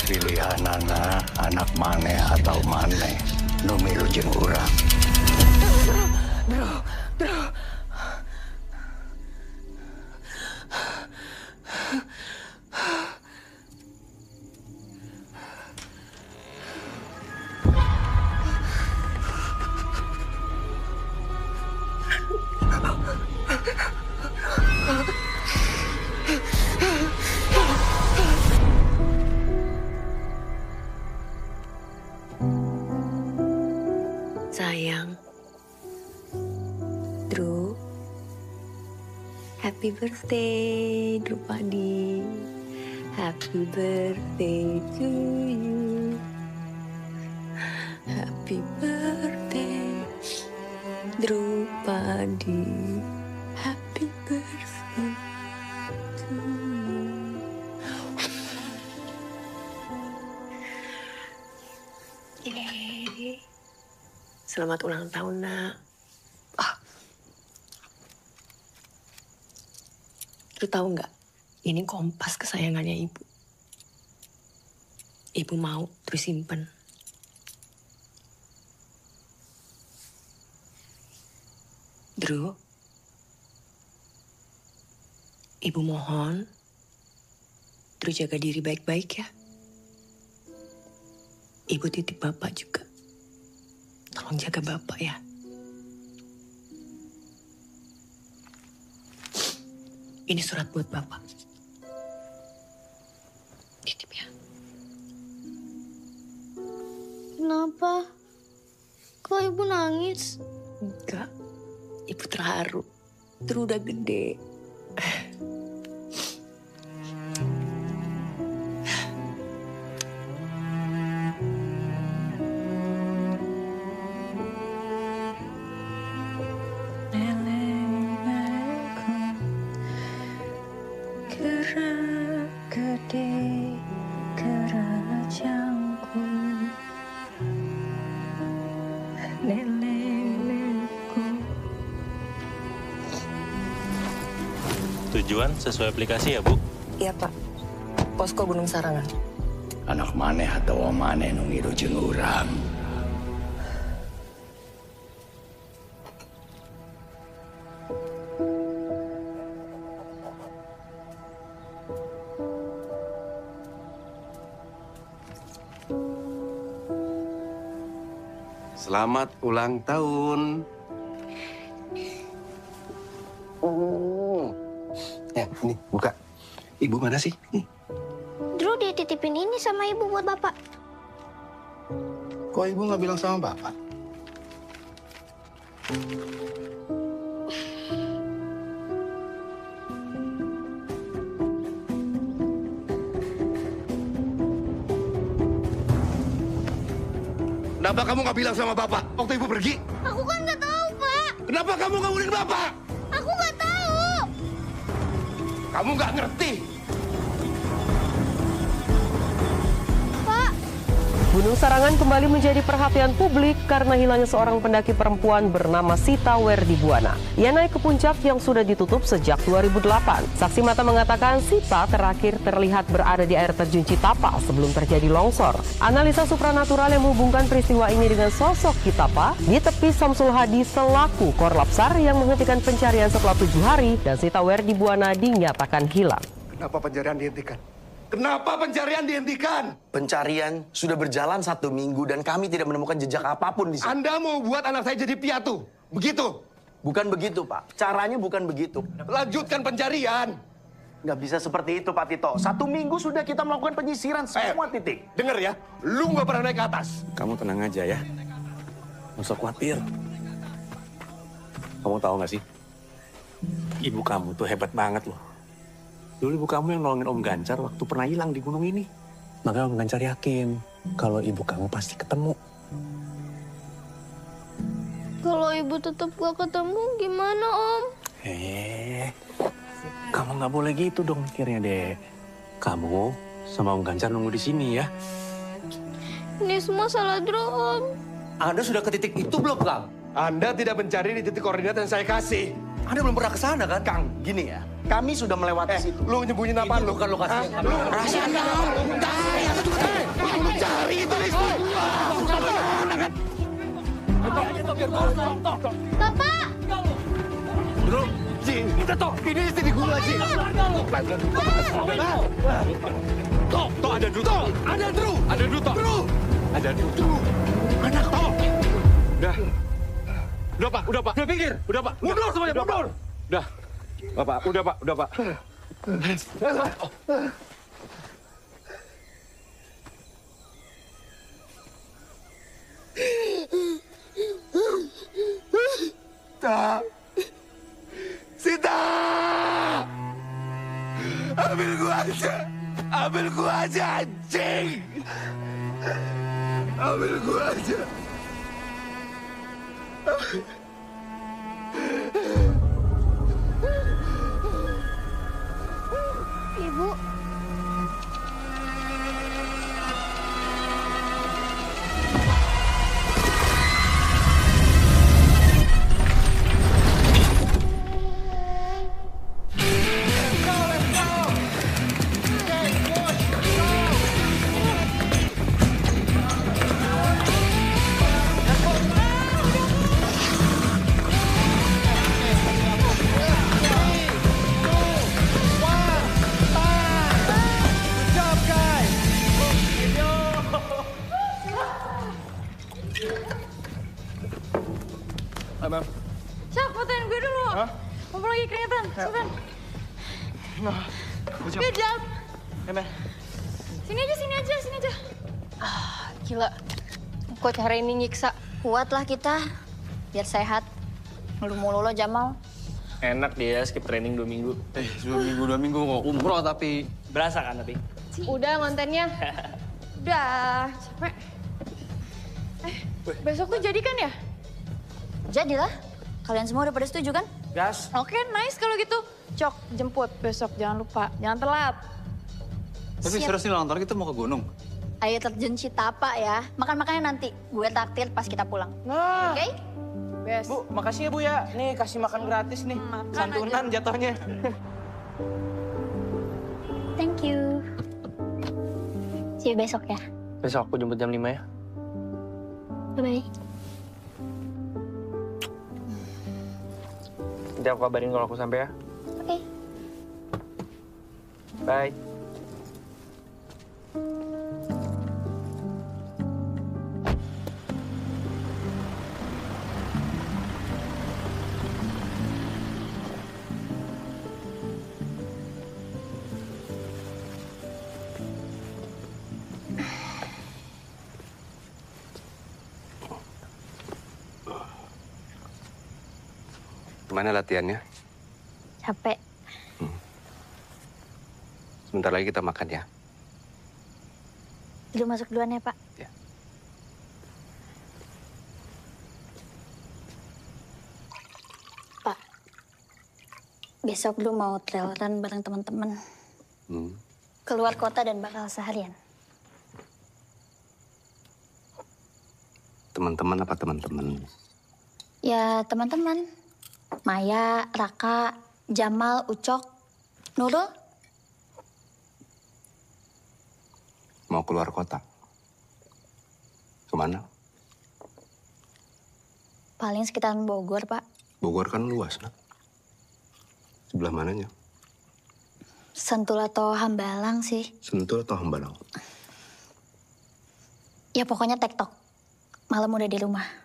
Pilihan anak maneh atau maneh nu milu jeung urang. Sayang, Drew, happy birthday, Drew Padi. Happy birthday to you. Happy birthday, Drew Padi. Happy birthday to you. Yeay. Selamat ulang tahun, Nak. Lu tahu nggak? Ini kompas kesayangannya Ibu. Ibu mau terus simpen. Drew, Ibu mohon, Drew jaga diri baik-baik ya. Ibu titip Bapak juga. Tolong jaga Bapak ya. Ini surat buat Bapak. Titip ya. Kenapa? Kok Ibu nangis? Enggak. Ibu terharu. Drew udah gede. Tujuan sesuai aplikasi ya, Bu? Iya, Pak. Posko Gunung Sarangan. Anak maneh atau maneh nu milu jeung urang. Selamat ulang tahun. Ya, ini buka. Ibu mana sih? Drew dititipin ini sama Ibu buat Bapak. Kok Ibu nggak bilang sama Bapak? Kenapa kamu nggak bilang sama Bapak waktu Ibu pergi? Aku kan nggak tahu, Pak. Kenapa kamu nggak ngundang Bapak? Aku nggak tahu. Kamu nggak ngerti. Gunung Sarangan kembali menjadi perhatian publik karena hilangnya seorang pendaki perempuan bernama Sita Werdibuana. Ia naik ke puncak yang sudah ditutup sejak 2008. Saksi mata mengatakan Sita terakhir terlihat berada di air terjun Citapa sebelum terjadi longsor. Analisa supranatural yang menghubungkan peristiwa ini dengan sosok Citapa di tepi Samsul Hadi selaku korlapsar yang menghentikan pencarian setelah 7 hari dan Sita Werdibuana dinyatakan hilang. Kenapa pencarian dihentikan? Kenapa pencarian dihentikan? Pencarian sudah berjalan 1 minggu dan kami tidak menemukan jejak apapun di sini. Anda mau buat anak saya jadi piatu, begitu? Bukan begitu, Pak. Caranya bukan begitu. Lanjutkan pencarian. Nggak bisa seperti itu, Pak Tito. 1 minggu sudah kita melakukan penyisiran semua titik. Dengar ya, lu nggak pernah naik ke atas. Kamu tenang aja ya. Nggak usah khawatir. Kamu tahu nggak sih? Ibu kamu tuh hebat banget loh. Dulu ibu kamu yang nolongin Om Gancar waktu pernah hilang di gunung ini. Makanya Om Gancar yakin kalau ibu kamu pasti ketemu. Kalau Ibu tetap gak ketemu, gimana, Om? Kamu nggak boleh gitu dong mikirnya, Dek. Kamu sama Om Gancar nunggu di sini ya. Ini semua salah Drew, Om. Anda sudah ke titik itu belum, Kang? Anda tidak mencari di titik koordinat yang saya kasih. Anda belum pernah ke sana kan? Kang, gini ya. Kami sudah melewati situ. Lu nyembunyiin apaan lu? Bukan lokasi. Rahasia lu cari itu istri gua. Bapak! Bro, Ji, ini istri gua, Ji. Toh, ada Dru. Ada Dru. Ada Dru. Anak toh. Udah, Pak. Udah pinggir. Udah, Pak. Mundur semuanya, mundur. Udah. Bapak, udah, Pak. Sita! Ambil gua aja, anjing! Ambil gua aja. Ibu, Siap, fotoin gue dulu. Mumpung lagi keringetan, Sultan. Kejap. Sini aja. Gila. Coach hari ini nyiksa. kuatlah kita. Biar sehat. Mulu-mulu lo, Jamal. Enak dia skip training 2 minggu. 2 minggu kok umroh tapi. Berasa kan tapi? Udah kontennya. Udah, capek. Besok tuh jadi kan ya? Jadilah. Kalian semua udah pada setuju kan? Gas. Oke, nice kalau gitu. Cok, jemput besok. Jangan lupa. Jangan telat. Tapi serius nih nonton kita mau ke gunung. Ayo terjun Citapa ya. Makan-makannya nanti. Gue traktir pas kita pulang. Nah. Oke? Best. Bu, makasih ya Bu ya. Nih kasih makan gratis nih. Santunan jatuhnya. Thank you. See you besok ya. Besok aku jemput jam 5 ya. Bye-bye. Nanti aku kabarin kalau aku sampai ya. Oke. Bye. Gimana latihannya? Capek. Sebentar lagi kita makan ya. Lu masuk duluan ya, Pak. Ya. Pak, besok lu mau trail run bareng teman-teman. Keluar kota dan bakal seharian. Teman-teman apa teman-teman? Ya, teman-teman. Maya, Raka, Jamal, Ucok, Nurul. Mau keluar kota? Kemana? Paling sekitaran Bogor, Pak. Bogor kan luas, nak. Sebelah mananya? Sentul atau Hambalang sih. Sentul atau Hambalang? Ya pokoknya tektok. Malam udah di rumah.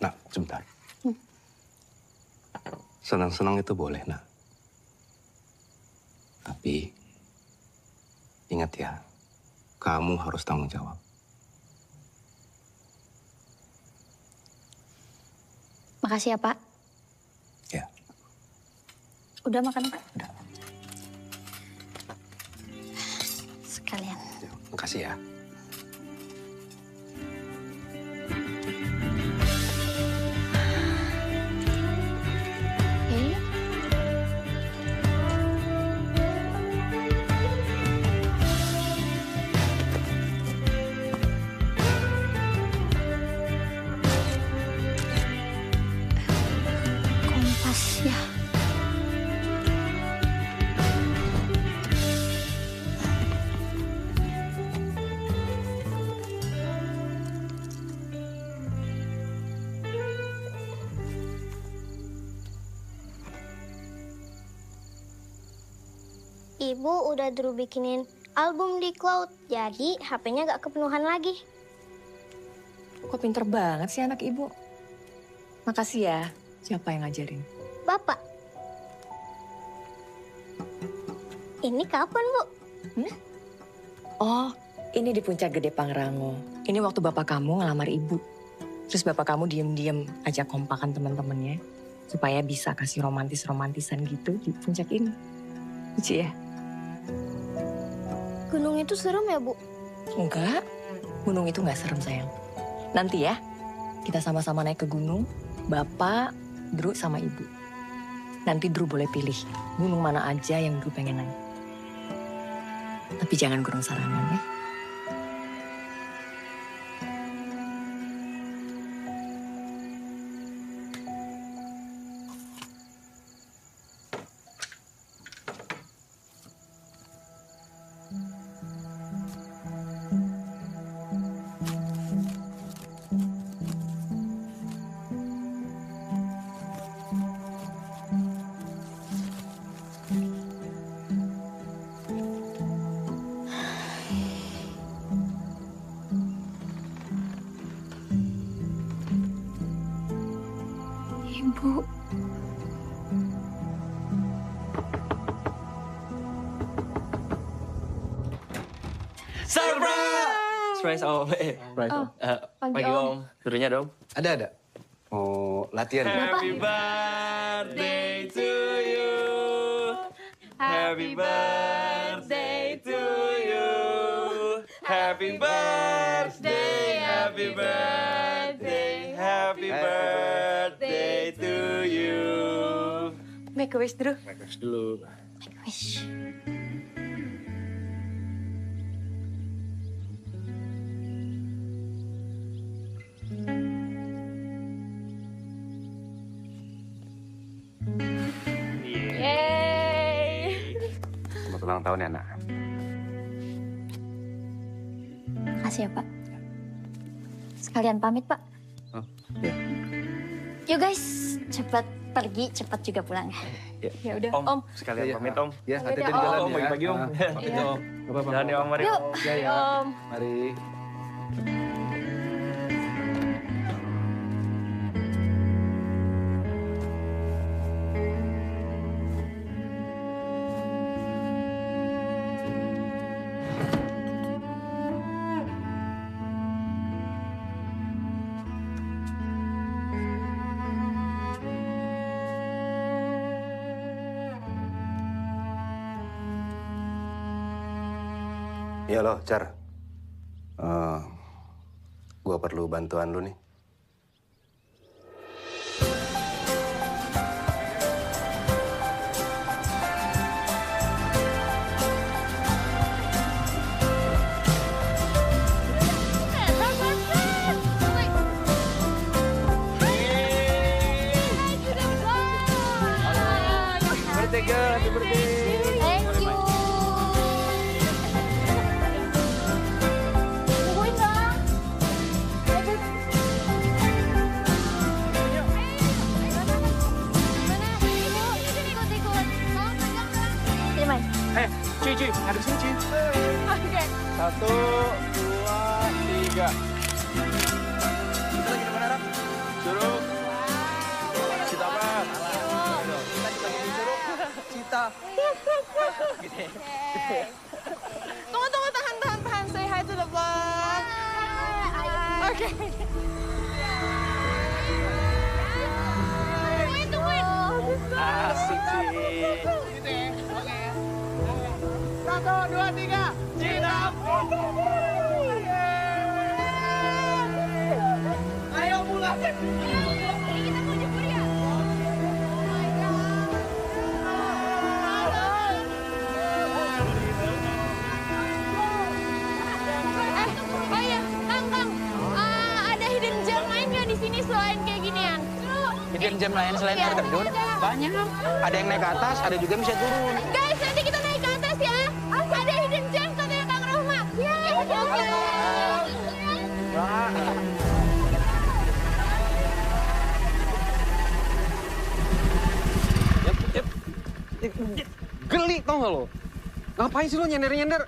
Nak, sebentar. Senang-senang itu boleh, nak. Tapi, ingat ya, kamu harus tanggung jawab. Makasih ya, Pak. Ya. Udah makan, Pak? Udah. Sekalian. Ya, makasih ya. Ibu udah Drew bikinin album di cloud, jadi HP-nya gak kepenuhan lagi. Kok pinter banget sih anak ibu. Makasih ya. Siapa yang ngajarin? Bapak. Ini kapan, Bu? Oh, ini di Puncak Gede Pangrango. Ini waktu bapak kamu ngelamar ibu. Terus bapak kamu diem-diem ajak kompakan teman-temannya supaya bisa kasih romantis-romantisan gitu di puncak ini. Lucu ya? Gunung itu serem ya, Bu? Enggak, gunung itu nggak serem sayang. Nanti ya, kita sama-sama naik ke gunung, bapak, Drew sama ibu. Nanti Drew boleh pilih gunung mana aja yang Drew pengen naik. Tapi jangan Gunung Sarangan ya. Ibu. Surprise Om. Pagi Om. Turunnya dong. Ada. Oh, latihan. Happy birthday to you. Happy birthday to you. Happy birthday, happy birthday, happy birthday to you. Make a wish, Drew. Make a wish dulu. Make a wish. Selamat ulang tahun ya, Nak. Makasih ya, Pak. Sekalian pamit, Pak. Oh, ya. Yuk guys, cepat pergi, cepat juga pulang. Ya udah, Om. Sekalian pamit Om. Ya, Pamit hati-hati ya, di jalan Om. ya. Pagi-pagi Om. Pamit ya, Om. Gak apa-apa. Jalan ya Om, mari. Yuk. Ya. Om. Mari. Ya loh, Char. Gua perlu bantuan lu nih. Birthday girl, happy birthday. Thank you. Tungguin dong. Terima. Cuy, ngadep sini cuy. Oke. 1, 2, 3. Kita lagi di mana, Rak? Curug. Cita apa? Cita. Tunggu, tahan. Say hi to the vlog. Oke. Tungguin. Asik sih. 1, 2, 3. Cita. Ayo pulang. Kita mau jemput dia. Oh iya, Kang. Ada hidden gem lain nggak di sini selain kayak ginian? Hidden gem lain selain air terjun? Banyak. Ada yang naik ke atas, ada juga yang bisa turun. Guys, nanti kita naik ke atas ya. Ada hidden gem katanya Kang Rohma. Ya. Geli tau gak lo? Ngapain sih lo nyender-nyender?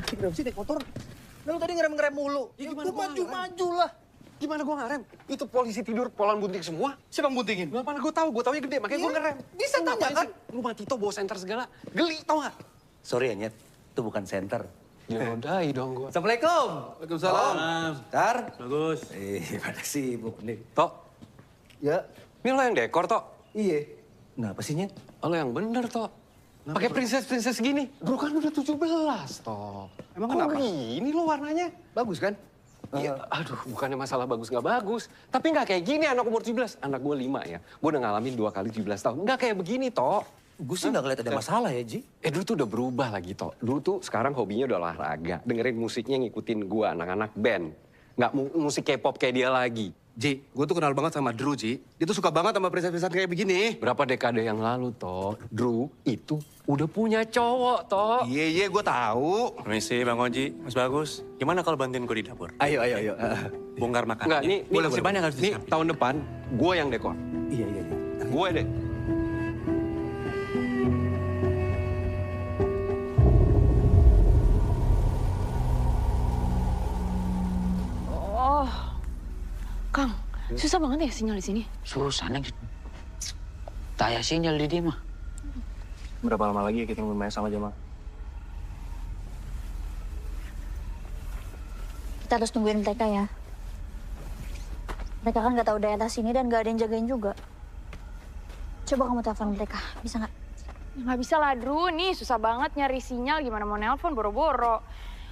Kenapa sih naik motor? Lu tadi ngerem-ngerem mulu. Ya Gua maju-maju lah. Gimana gua ngerem? Itu polisi tidur polan bunting semua. Siapa yang buntingin? Gak mana gua tahu, gua taunya gede, makanya gua ngerem. Bisa Lu tanya ngapain kan? sih? Lu mati Tito bawa senter segala. Geli tau gak? Sorry ya, Nyet. Itu bukan center. Yaudah dong gua. Assalamualaikum. Waalaikumsalam. Tar. Bagus. Pada sibuk nih. Tok, Ya, ini lo yang dekor, Tok? iya. Kenapa sih, Nyet? Lo yang bener, Tok. Pakai princess gini. Bro kan udah 17, Tok. Emang kenapa? Gini lo warnanya. Bagus kan? Iya, aduh, bukannya masalah bagus nggak bagus. Tapi nggak kayak gini anak umur 17. Anak gue 5 ya. Gue udah ngalamin 2 kali 17 tahun. Nggak kayak begini, Tok. Gue sih nggak ngeliat ada masalah ya, Ji. Dulu tuh udah berubah lagi, Tok. Dulu tuh sekarang hobinya udah olahraga. Dengerin musiknya ngikutin gue, anak-anak band. Nggak musik K-pop kayak dia lagi. Ji, gue tuh kenal banget sama Drew, Ji. Dia tuh suka banget sama princess-princess kayak begini. Berapa dekade yang lalu, Tok, Drew itu udah punya cowok, Tok. Iya, gue tahu. Permisi Bang Oji, Mas Bagus. Gimana kalau bantuin gue di dapur? Ayo. Bongkar makan. Enggak, nih boleh. banyak harus nih tahun depan gue yang dekor. Iya. Gue deh. Oh, Kang, susah banget ya sinyal di sini. Susah, Neng. Taya sinyal di dia mah. Berapa lama lagi kita main sama Jamal? Kita harus tungguin mereka ya. Mereka kan nggak tahu daerah sini dan nggak ada yang jagain juga. Coba kamu telepon mereka, bisa nggak? Nggak bisa lah, Drew. Nih, susah banget nyari sinyal. Gimana mau nelpon, boro-boro.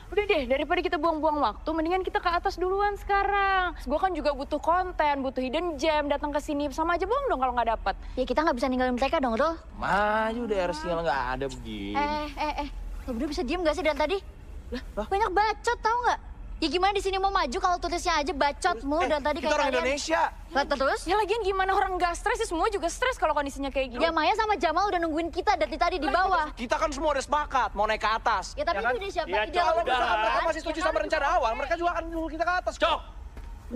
Udah deh, daripada kita buang-buang waktu, mendingan kita ke atas duluan sekarang. Gue kan juga butuh konten, butuh hidden gem, datang ke sini sama aja bohong dong kalau nggak dapet. Ya kita nggak bisa ninggalin mereka dong, Rul. Maju daerah sinyal nggak ada begini. Lo berdua bisa diem nggak sih dari tadi? Banyak bacot tau nggak? Ya gimana di sini mau maju kalau tulisnya aja bacot mulu dari tadi kayak Kita orang kalian. Indonesia. Lah terus? Ya lagian gimana orang nggak stres sih, semua juga stres kalau kondisinya kayak gini. Ya Maya sama Jamal udah nungguin kita dari tadi di bawah. Kita kan semua udah sepakat mau naik ke atas. Ya tapi kan? ini siapa? Ya, Ide Cok, lo udah. kan? Mereka masih setuju sama rencana awal, mereka juga akan nunggu kita ke atas. Cok,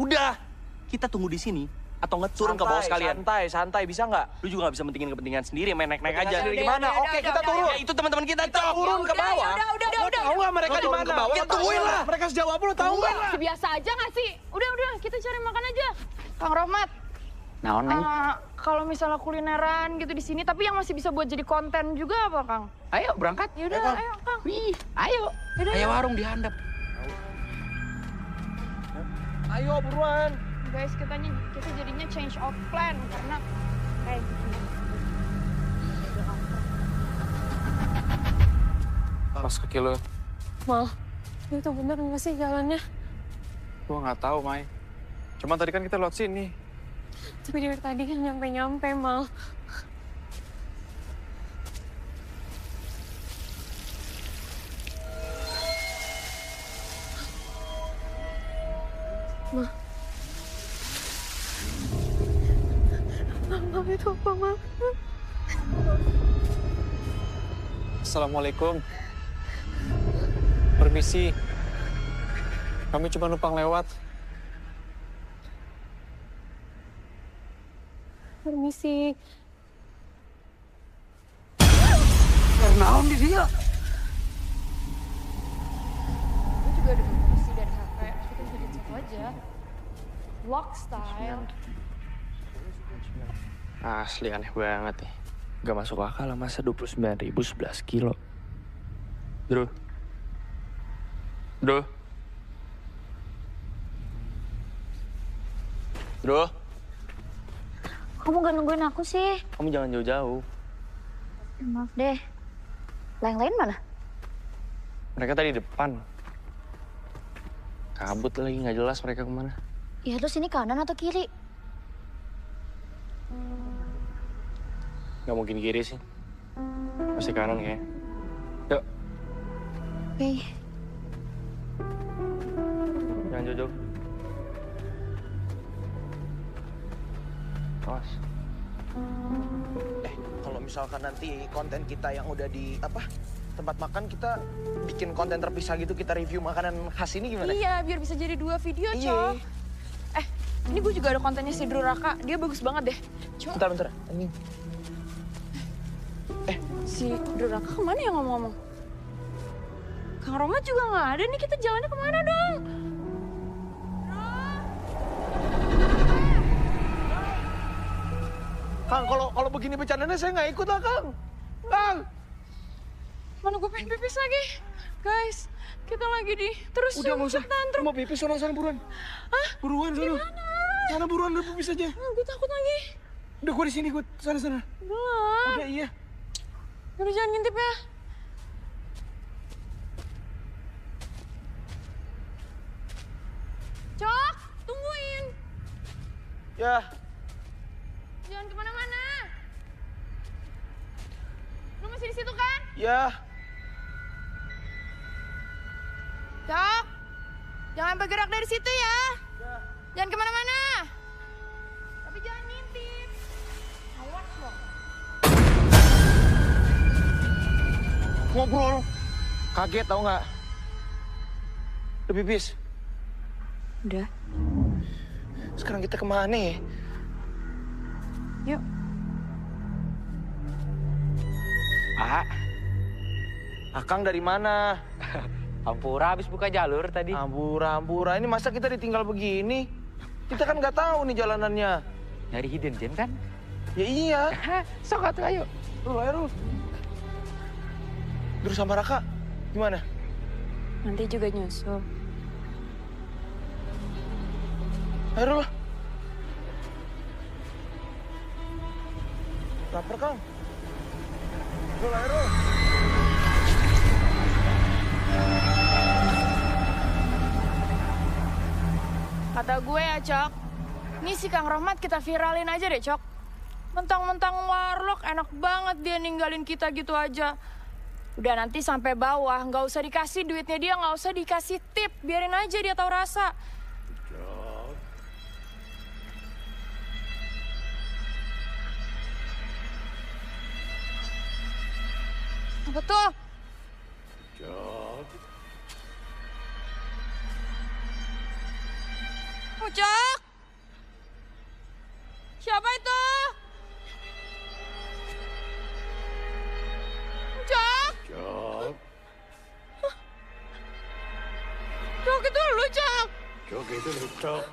Udah, kita tunggu di sini atau nggak turun ke bawah sekalian. Santai, bisa nggak? Lu juga nggak bisa mentingin kepentingan sendiri, main naik-naik aja. Sendiri gimana? Oke, kita turun. Ya, itu teman-teman kita, Cok. Turun ke bawah. Udah. Tahu nggak mereka di mana? Ya, tungguin lah. Mereka sejauh apa lu tahu nggak? Biasa aja nggak sih? Udah, kita cari makan aja. Kang Rohmat, Nah, Neng. kalau misalnya kulineran gitu di sini, tapi yang masih bisa buat jadi konten juga apa, Kang? Ayo berangkat. Yaudah, ayo, Kang. Wih, ayo. Yaudah, Ayo warung dihandap. Ayo buruan. Guys, kita jadinya change of plan karena kayak gini. Mas kaki lo. Mal, itu bener nggak sih jalannya? Gua nggak tahu, Mai. Cuma tadi kan kita lewat sini. Tapi dari tadi kan nyampe-nyampe, Mal. Ma. Mal, itu apa, Mal? Assalamualaikum. Permisi. Kami cuma numpang lewat. Permisi. Naon di dia? Gue juga ada bersih dari HP, kita jadiin satu aja. Vlog style. Asli aneh banget nih. Gak masuk akal lah masa 29.000 11 kilo. Bro. Kamu gak nungguin aku sih? Kamu jangan jauh-jauh. Maaf deh. Lain-lain mana? Mereka tadi depan. Kabut lagi, nggak jelas mereka kemana. Ya terus ini kanan atau kiri? Nggak mungkin kiri sih. Pasti kanan kayaknya. Yuk, Oke. jangan jauh-jauh. Awas. Kalau misalkan nanti konten kita yang udah di tempat makan, kita bikin konten terpisah gitu, kita review makanan khas ini gimana? Iya, biar bisa jadi 2 video, Cok. Ini gue juga ada kontennya si Drew Raka. Dia bagus banget deh. Coba. Bentar. Ini. Si Drew Raka kemana ya ngomong-ngomong? Kang Romat juga nggak ada nih, kita jalannya kemana dong? Kang, kalau begini bercandanya saya nggak ikut lah, Kang. Kang! Mana gue pengen pipis lagi. Guys, kita lagi di terus Udah nggak usah. tantrum. Mau pipis sana buruan. Hah? Buruan sana. Gimana? Sana buruan udah pipis aja. Gue takut lagi. Udah gue di sini, gue sana. Udah. Udah iya. Udah jangan ngintip ya. Cok, tungguin. Ya. Jangan kemana-mana. Lu masih di situ kan? Ya. Cok, jangan bergerak dari situ ya. Jangan kemana-mana. Tapi jangan ngintip. Awas loh. Ngobrol. Kaget tau nggak? Udah pipis. Udah. Sekarang kita kemana ya? Yuk. Pak, Akang dari mana? Ampura habis buka jalur tadi. Ampura. Ini masa kita ditinggal begini? Kita kan nggak tahu nih jalanannya. Nyari hidden gem kan? Ya iya. Sok atuh ayo. Ayo. Terus sama Raka, gimana? Nanti juga nyusul. Ayo lah. Lapar, Kang. Ayo. Kata gue ya, Cok. Ini si Kang Rohmat kita viralin aja deh, Cok. Mentang-mentang warlock, enak banget dia ninggalin kita gitu aja. Udah nanti sampai bawah, nggak usah dikasih duitnya dia, nggak usah dikasih tip. Biarin aja dia tahu rasa. Apa tuh? Ucok! Siapa itu? Ucok! Cok itu lu, Cok! Cok itu lu, Cok.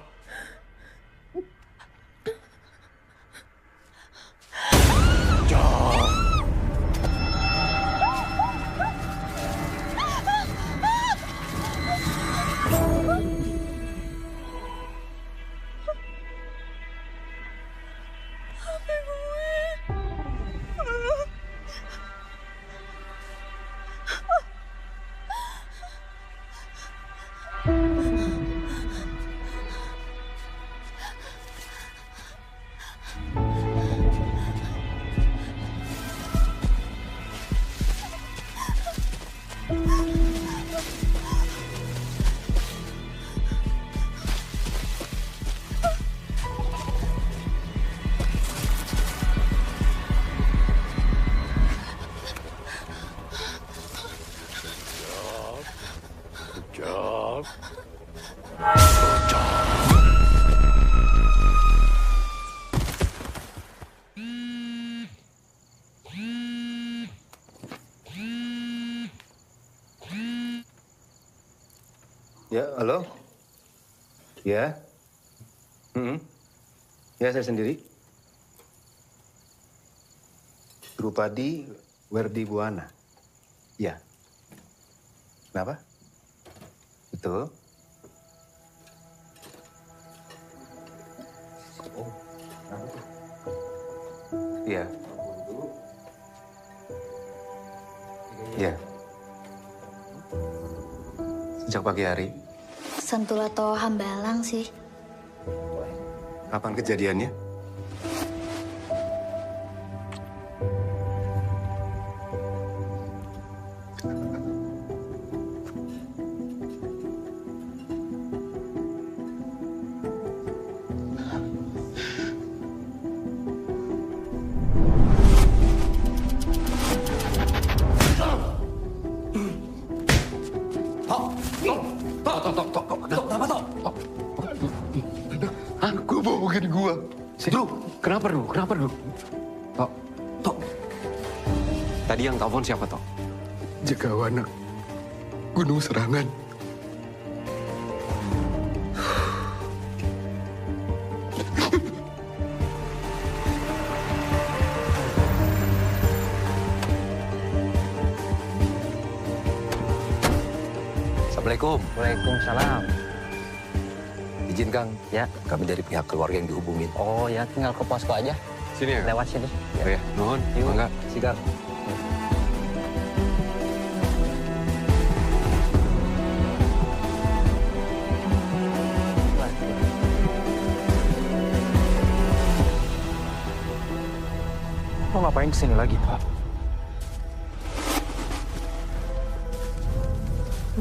Ya, halo? Ya? Ya, saya sendiri. Drupadi Werdi Buana. Ya. Kenapa? Betul. Oh, kenapa tuh? Iya. Iya. Sejak pagi hari. Sentul atau Hambalang sih. Kapan kejadiannya? Gue bohongin gue. Dru, kenapa Dru? Tok. Tadi yang telepon siapa, Tok? Jagawana. Gunung Serangan. Assalamualaikum. Waalaikumsalam. Izin Kang, ya kami dari pihak keluarga yang dihubungin. Oh ya, tinggal ke posko aja. Sini ya? Lewat sini. Oh ya, nuhun. Mangga. Sikat. Lo ngapain kesini lagi, Pak?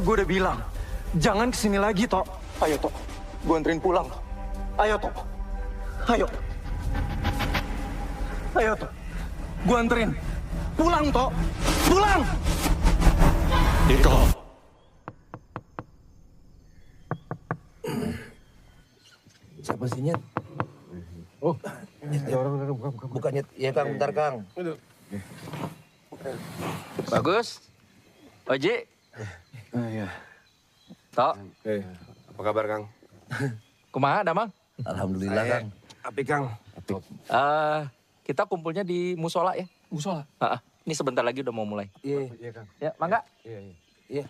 Gue udah bilang, jangan kesini lagi, Tok. Ayo, Tok. Gue anterin pulang. Ayo, Tok. Ayo. Ayo, Tok. Gue anterin. Pulang, Tok. Pulang! Diko. Siapa sih, Nyet? Oh, bukan Nyet. Iya, Kang. Bentar, Kang. Bagus. Oji. Iya. Tok. Apa kabar, Kang? Kumaha, Damang? Alhamdulillah, Kang. Api, Kang. Kita kumpulnya di musola ya. Musola? Ini sebentar lagi udah mau mulai. Iya, Kang. Ya, mangga. Iya.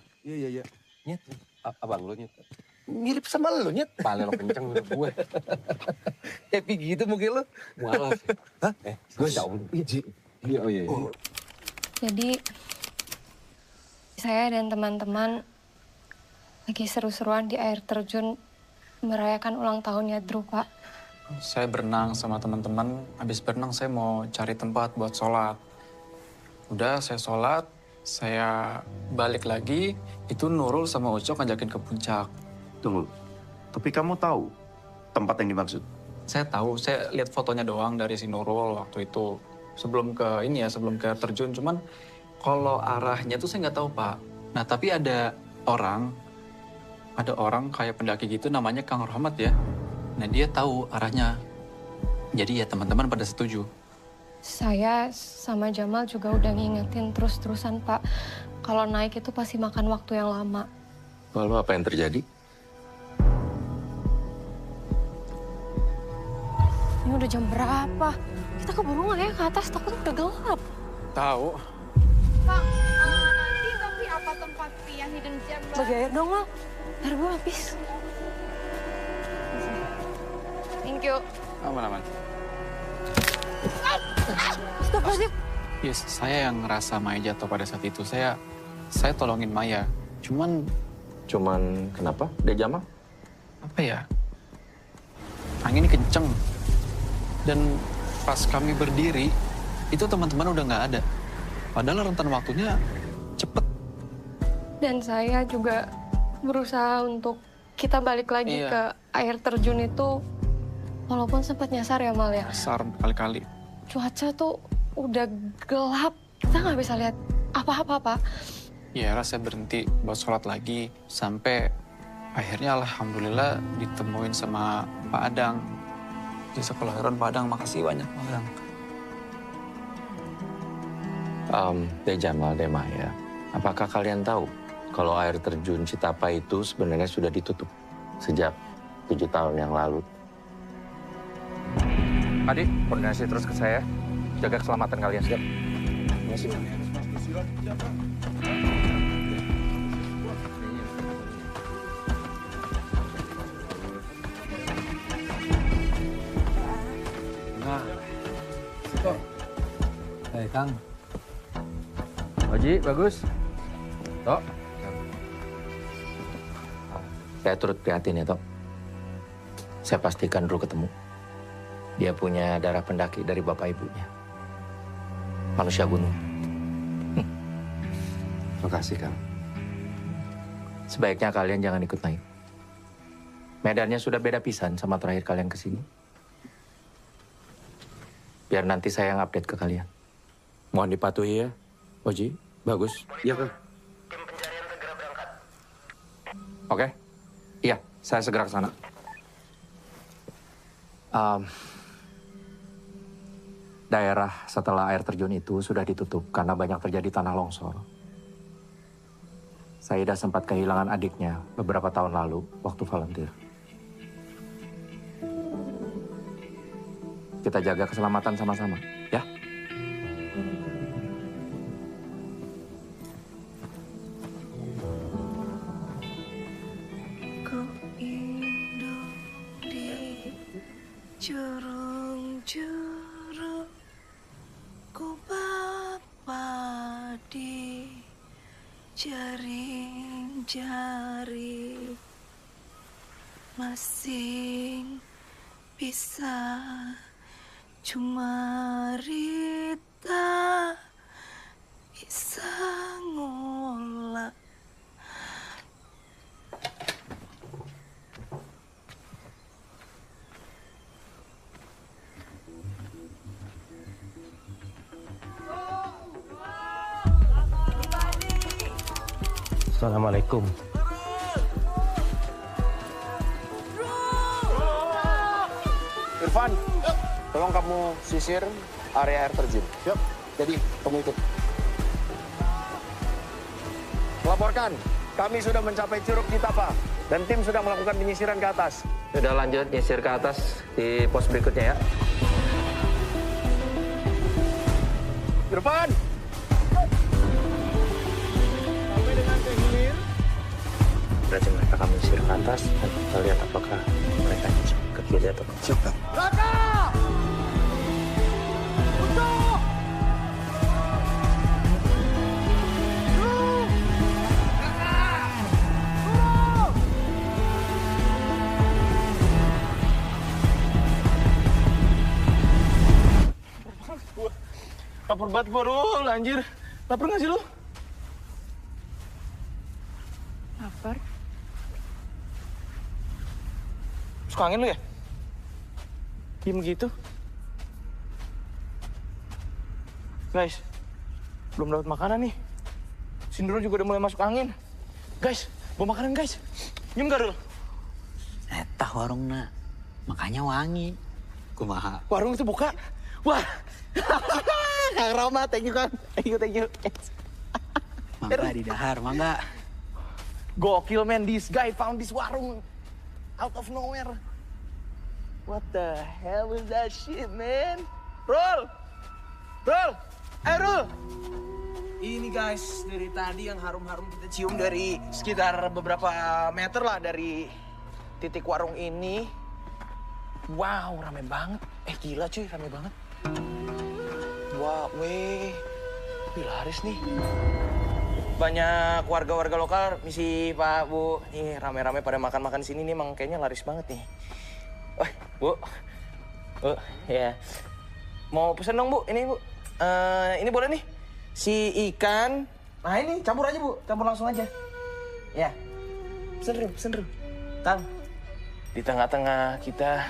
Nyet. Abang lu, Nyet. Mirip sama lu, Nyet. Pale lo kenceng menurut gue. Happy gitu mungkin lu. Mualaf. Hah? Gus. Iya, oh iya. Jadi saya dan teman-teman lagi seru-seruan di air terjun merayakan ulang tahunnya Drew, Pak. Saya berenang sama teman-teman, habis berenang saya mau cari tempat buat sholat. Udah saya sholat, saya balik lagi, itu Nurul sama Ucok ngajakin ke puncak. Tunggu, tapi kamu tahu tempat yang dimaksud? Saya tahu, saya lihat fotonya doang dari si Nurul waktu itu. Sebelum ke ini ya, sebelum ke air terjun. Cuman kalau arahnya tuh saya nggak tahu, Pak. Nah, tapi ada orang kayak pendaki gitu namanya Kang Rahmat ya. Nah, dia tahu arahnya. Jadi ya teman-teman pada setuju. Saya sama Jamal juga udah ngingetin terus-terusan, Pak. Kalau naik itu pasti makan waktu yang lama. Lalu apa yang terjadi? Ini udah jam berapa? Kita keburu nggak ya ke atas, takutnya udah gelap. Tahu. Bang, nanti tapi apa tempat yang hidden gem? Bagi air dong lo, air gue habis. Thank you. Aman-aman. Astagfirullahaladzim. Yes, saya yang ngerasa Maya jatuh pada saat itu. Saya tolongin Maya. Cuman Kenapa? Dia Jamal? apa ya? Anginnya kenceng. Dan pas kami berdiri, itu teman-teman udah nggak ada. Padahal rentan waktunya cepet. Dan saya juga berusaha untuk kita balik lagi Iya. ke air terjun itu. Walaupun sempat nyasar ya, Mal ya. Besar kali-kali. Cuaca tuh udah gelap. Kita nggak bisa lihat apa-apa, Pak. Ya, saya berhenti buat sholat lagi. Sampai akhirnya alhamdulillah ditemuin sama Pak Adang. Di sekolahan Pak Adang, makasih banyak Pak Adang. Teh Jamal, Teh Maya, apakah kalian tahu kalau air terjun Citapa itu sebenarnya sudah ditutup sejak 7 tahun yang lalu? Adik, koordinasi terus ke saya. Jaga keselamatan kalian. Siap. Terima kasih. Nah, situ. Hei, Kang. Oji, bagus. Tok. Saya turut prihatin ya, Tok. Saya pastikan Drew ketemu. Dia punya darah pendaki dari bapak ibunya. Manusia gunung. Terima kasih, Kang. Sebaiknya kalian jangan ikut naik. Medannya sudah beda pisan sama terakhir kalian kesini. Biar nanti saya yang update ke kalian. Mohon dipatuhi ya, Oji. Bagus. Iya, Kang. Oke? Iya, saya segera ke sana. Daerah setelah air terjun itu sudah ditutup karena banyak terjadi tanah longsor. Saida sempat kehilangan adiknya beberapa tahun lalu waktu volunteer. Kita jaga keselamatan sama-sama, ya? Ku induk di jurung-jurung, ku bapa di jaring-jari, masing bisa cuma Rita bisa ngolah. Assalamualaikum. Irfan, tolong kamu sisir area air terjun. Siap. Jadi, kamu ikut. Laporkan, kami sudah mencapai Curug Citapa dan tim sudah melakukan penyisiran ke atas. Sudah lanjut nyisir ke atas di pos berikutnya ya. Irfan! Berarti mereka akan nyisir ke atas dan kita lihat apakah mereka nyisir ke kiri atau ke kanan. Raka! Untuk! Lapar banget gua, Rul, anjir. Lapar nggak sih lu? Lapar? Suka angin lu ya? Diem gitu. Guys, belum dapat makanan nih. Sindro juga udah mulai masuk angin. Guys, bawa makanan guys. Nyium gak, Rul? Etah warungna, makanya wangi. Kumaha. Warung itu buka. Wah. Kang Roma, thank you, Kang. Thank you. Mangga di dahar, mangga. Gokil, man. This guy found this warung out of nowhere. What the hell is that shit, man? Rul! Rul! Ini guys, dari tadi yang harum-harum kita cium dari sekitar beberapa meter lah dari titik warung ini. Wow, rame banget. Gila cuy, rame banget. Wah, weh. Wih, laris nih. Banyak warga-warga lokal, misi Pak, Bu. Nih, rame-rame pada makan-makan di sini nih, emang kayaknya laris banget nih. Wah, Bu. Bu, ya. Mau pesen dong, Bu. Ini, Bu. Ini boleh nih. Si ikan. Nah, ini campur aja, Bu. Campur langsung aja. Ya. Pesen, Ru. Kang. Di tengah-tengah kita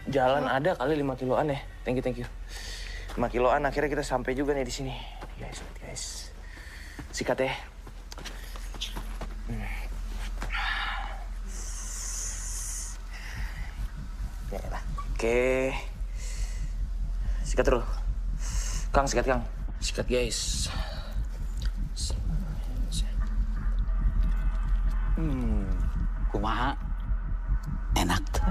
jalan ada kali 5 kiloan ya. Thank you. 5 kiloan akhirnya kita sampai juga nih di sini. Guys. Sikat ya. Oke. Sikat dulu. Kang, sikat Kang. Sikat guys. Kumaha. Enak tuh.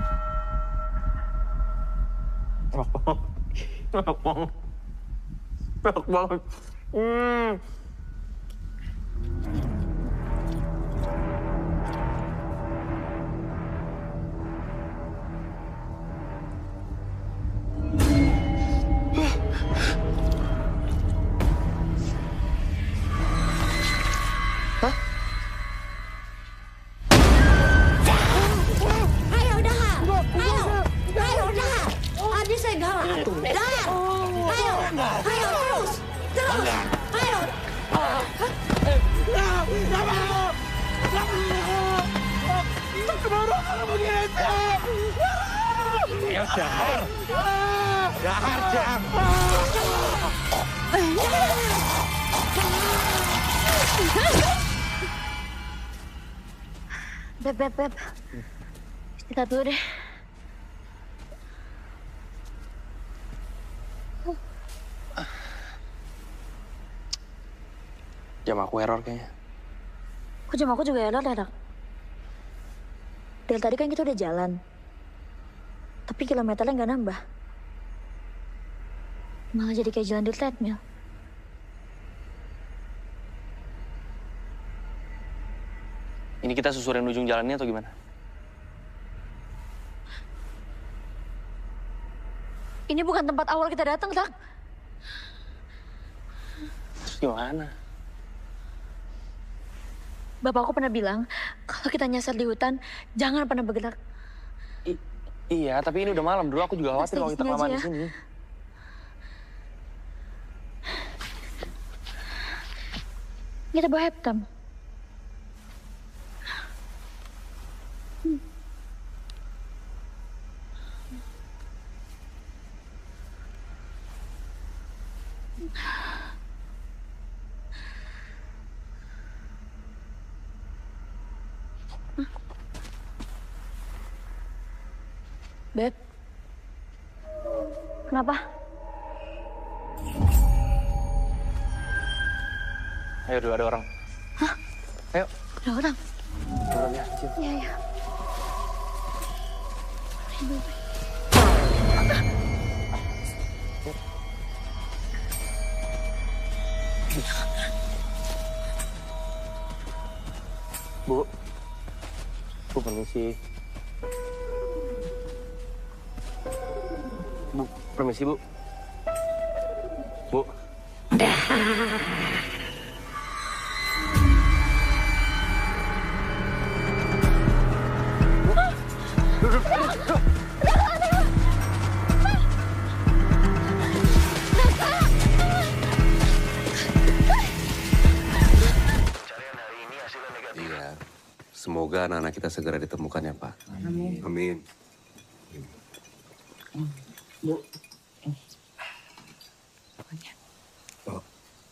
Enak banget. Ayo dah. Adi saya galak. Dah. Ayo terus. Ayo. Kenapa kalau begini sih? Ya Dahar. Beb. Kita dulu deh. Jam aku error kayaknya. Kok jam aku juga enak. Dari tadi kan kita udah jalan. Tapi kilometernya nggak nambah. Malah jadi kayak jalan di treadmill. Ini kita susurin ujung jalannya atau gimana? Ini bukan tempat awal kita datang, Tak. Terus gimana? Bapakku pernah bilang, kalau kita nyasar di hutan, jangan pernah bergerak. Iya, tapi ini udah malam. Dulu aku juga khawatir kalau kita kelamaan di sini. Kita bawa Heptam. Beb. Kenapa? Ayo, dulu ada orang. Hah? Ayo. Ada orang? Turun ya, kecil. Iya. Bu. Bu, permisi. Bu, permisi, Bu. Bu. Iya. Semoga anak-anak kita segera ditemukan ya, Pak. Amin. Amin. Bu.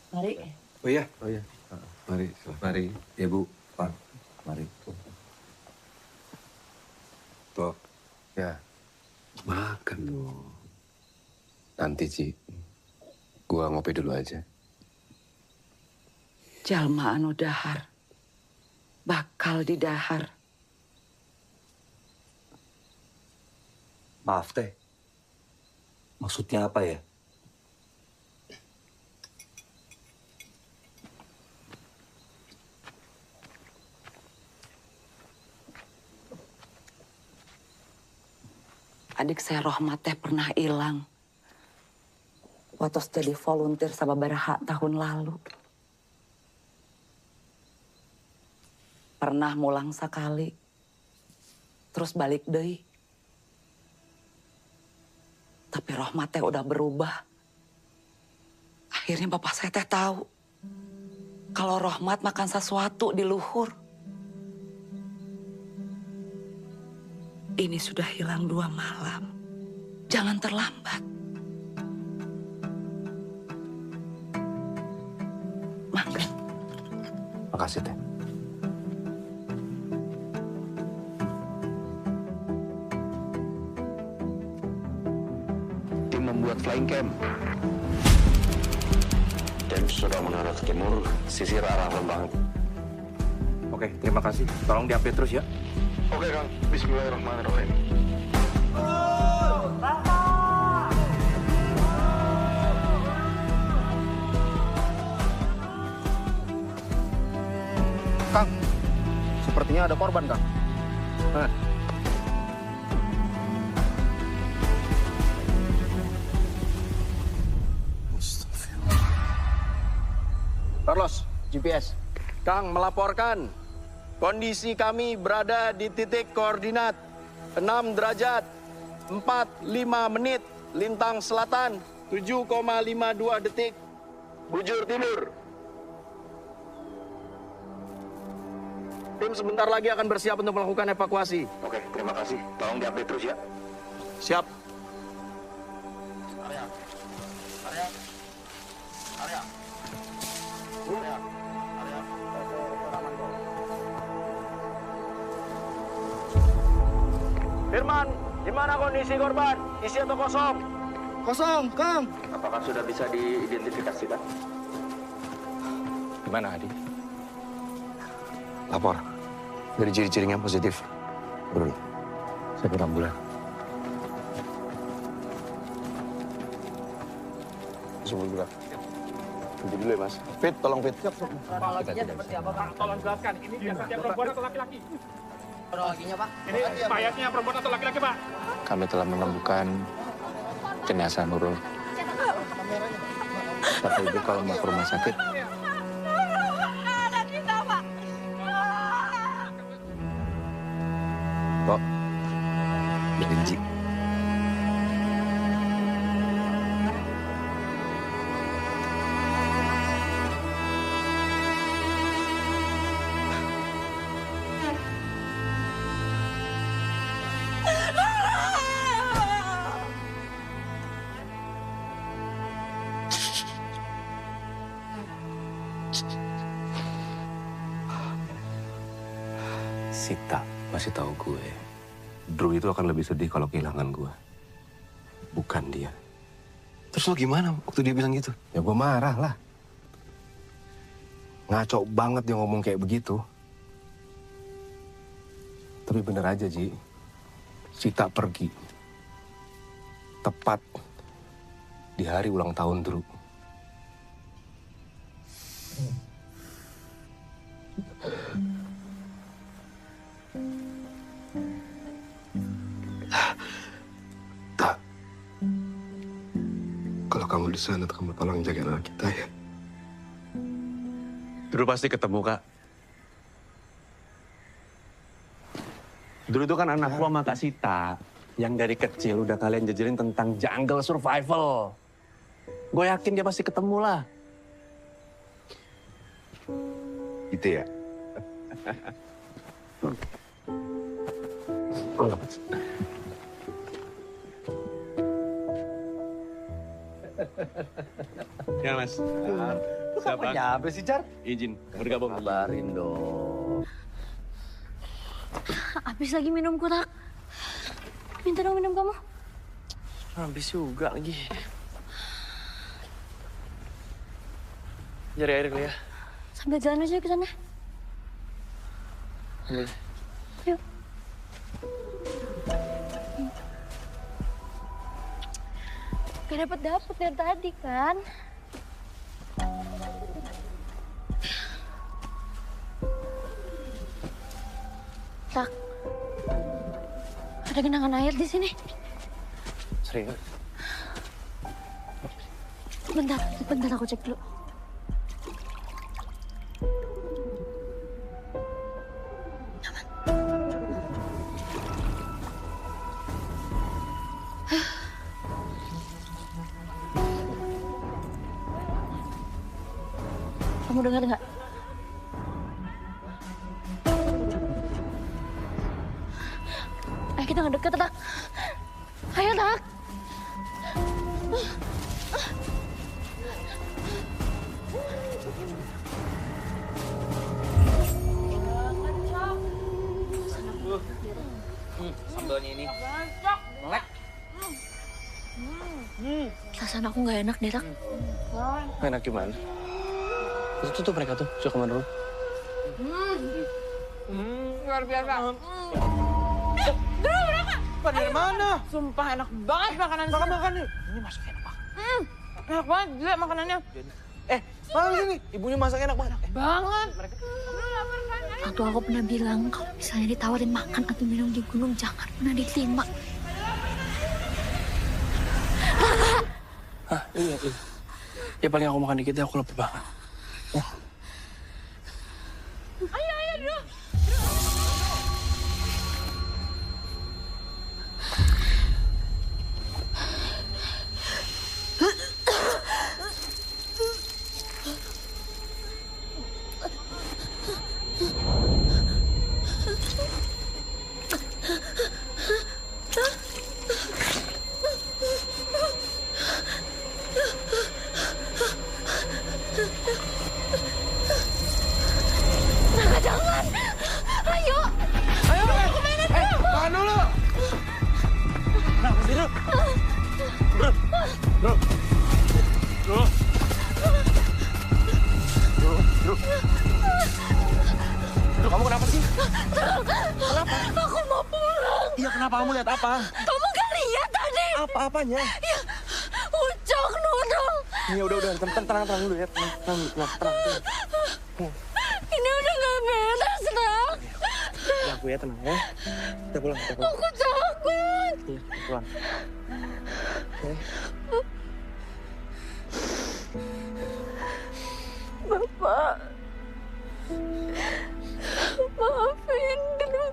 Mari. Oh iya. Mari, mari. Ya, Bu. Pak, mari. Toh. Ya. Makan dong. Nanti, Ci. Gua ngopi dulu aja. Jalma anu dahar. Bakal didahar. Maaf, Teh. Maksudnya apa ya? Adik saya Rohmat teh pernah hilang. Waktu jadi volunteer sababaraha tahun lalu. Pernah mulang sekali. Terus balik deui. Tapi Rohmat teh udah berubah. Akhirnya bapak saya teh tahu. Kalau Rohmat makan sesuatu di luhur. Ini sudah hilang 2 malam. Jangan terlambat. Mangga. Makasih, Teh. Tim membuat flying camp. Dan sudah mengarah ke timur, sisir arah Lembang. Oke, terima kasih. Tolong diupdate terus ya. Oke, Kang. Bismillahirrahmanirrahim. Kang, sepertinya ada korban, Kang. Carlos, GPS. Kang melaporkan kondisi kami berada di titik koordinat 6 derajat 45 menit lintang selatan 7,52 detik bujur timur. Tim sebentar lagi akan bersiap untuk melakukan evakuasi. Oke, terima kasih. Tolong diupdate terus ya. Siap. Area. Firman, gimana kondisi korban? Isi atau kosong? Kosong, Kang. Apakah sudah bisa diidentifikasikan? Gimana, Adi? Lapor. Dari ciri-cirinya positif. Bro, saya ke ambulan. Semua bulan. Nanti dulu ya, Mas. Fit, tolong Fit. Kronologinya seperti apa, Pak? Tolong jelaskan. Ini biasanya perempuan atau laki-laki? Kronologinya, Pak? Ini mayatnya perempuan atau laki-laki, Pak? Kami telah menemukan jenazah Nurul. Bapak Ibu kalau mau ke rumah sakit, Kok? Benci. Sita masih tahu gue. Drew itu akan lebih sedih kalau kehilangan gue. Bukan dia. Terus lo gimana waktu dia bilang gitu? Ya gue marah lah. Ngaco banget dia ngomong kayak begitu. Tapi bener aja, Ji. Sita pergi. Tepat di hari ulang tahun Drew. Kalau kamu di sana, kamu tolong jaga anak kita ya. Drew pasti ketemu, Kak. Drew itu kan anak lo sama Kak Sita. Yang dari kecil udah kalian jajarin tentang jungle survival. Gue yakin dia pasti ketemu lah. Gitu ya? Ya, Mas. Lu kapan nyampe sih, Car? Izin bergabung. Kabarin dong. Habis lagi minum kurak. Minta dong minum kamu. Habis juga lagi. Cari air dulu ya. Sambil jalan aja ke sana. Ambil. Yuk. Gak dapet dari tadi kan? Tak. Ada genangan air di sini. Serius? Bentar aku cek dulu. Kamu dengar nggak? Ayo kita ngedeket, Tak. Ayo, Tak. Sambalnya ini. Melek. Perasaan aku nggak enak deh, Tak. Enak gimana? Itu tuh mereka tuh, suka kemana dulu? Luar biasa. Drew, berapa? Dari mana? Sumpah enak banget makanan. Makan nih. Ini masak enak banget. Enak banget juga makanannya. Makan sini. Ibunya masak enak banget. Banget. Orang tua aku pernah bilang kalau misalnya ditawarin makan atau minum di gunung jangan pernah diterima. Hah, iya. Ya paling aku makan dikit ya, aku lapar banget. Ayo, Drew. Kenapa? Aku mau pulang. Iya, kenapa? Kamu lihat apa? Kamu gak lihat tadi? Apa-apanya? Ya, Ucok nodong. Ya udah, tenang dulu ya. Tenang. Ini udah gak beres, Nang. Ya, aku ya, tenang ya. Kita pulang. Aku takut. Iya, kita pulang. Oke. Bapak, maafin Dru.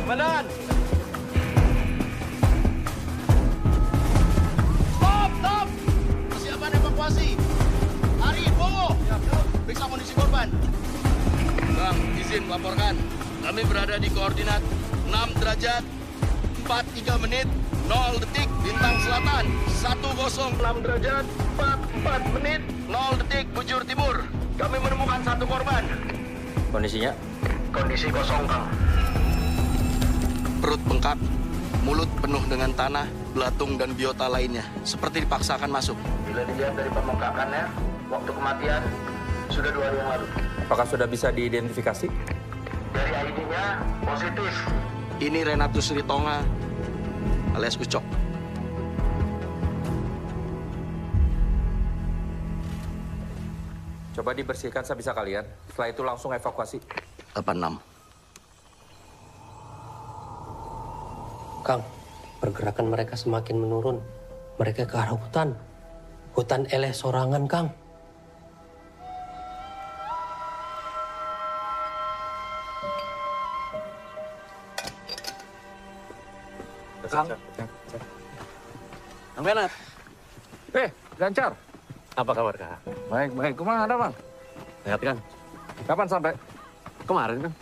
Komandan! Stop! Persiapan evakuasi. Hari, Bowo. Periksa kondisi korban. Bang, izin melaporkan. Kami berada di koordinat 6 derajat, 43 menit, 0 detik, Bintang Selatan. 106 derajat, 44 menit, 0 detik, Bujur Timur. Kami menemukan satu korban. Kondisinya? Kondisi kosong, Kang. Perut bengkak, mulut penuh dengan tanah, belatung, dan biota lainnya. Seperti dipaksakan masuk. Bila dilihat dari pembengkakannya, waktu kematian sudah 2 hari yang lalu. Apakah sudah bisa diidentifikasi? Dari ID-nya positif. Ini Renatus Ritonga alias Ucok. Coba dibersihkan sebisa kalian. Setelah itu langsung evakuasi. 86. Kang, pergerakan mereka semakin menurun. Mereka ke arah hutan. Hutan eleh sorangan, Kang. Kang. Kang Bernard. Gancar. Apa kabar, Kak? Baik. Kemana ada, Bang? Sehat, Kang? Kapan sampai? Kemarin, kan?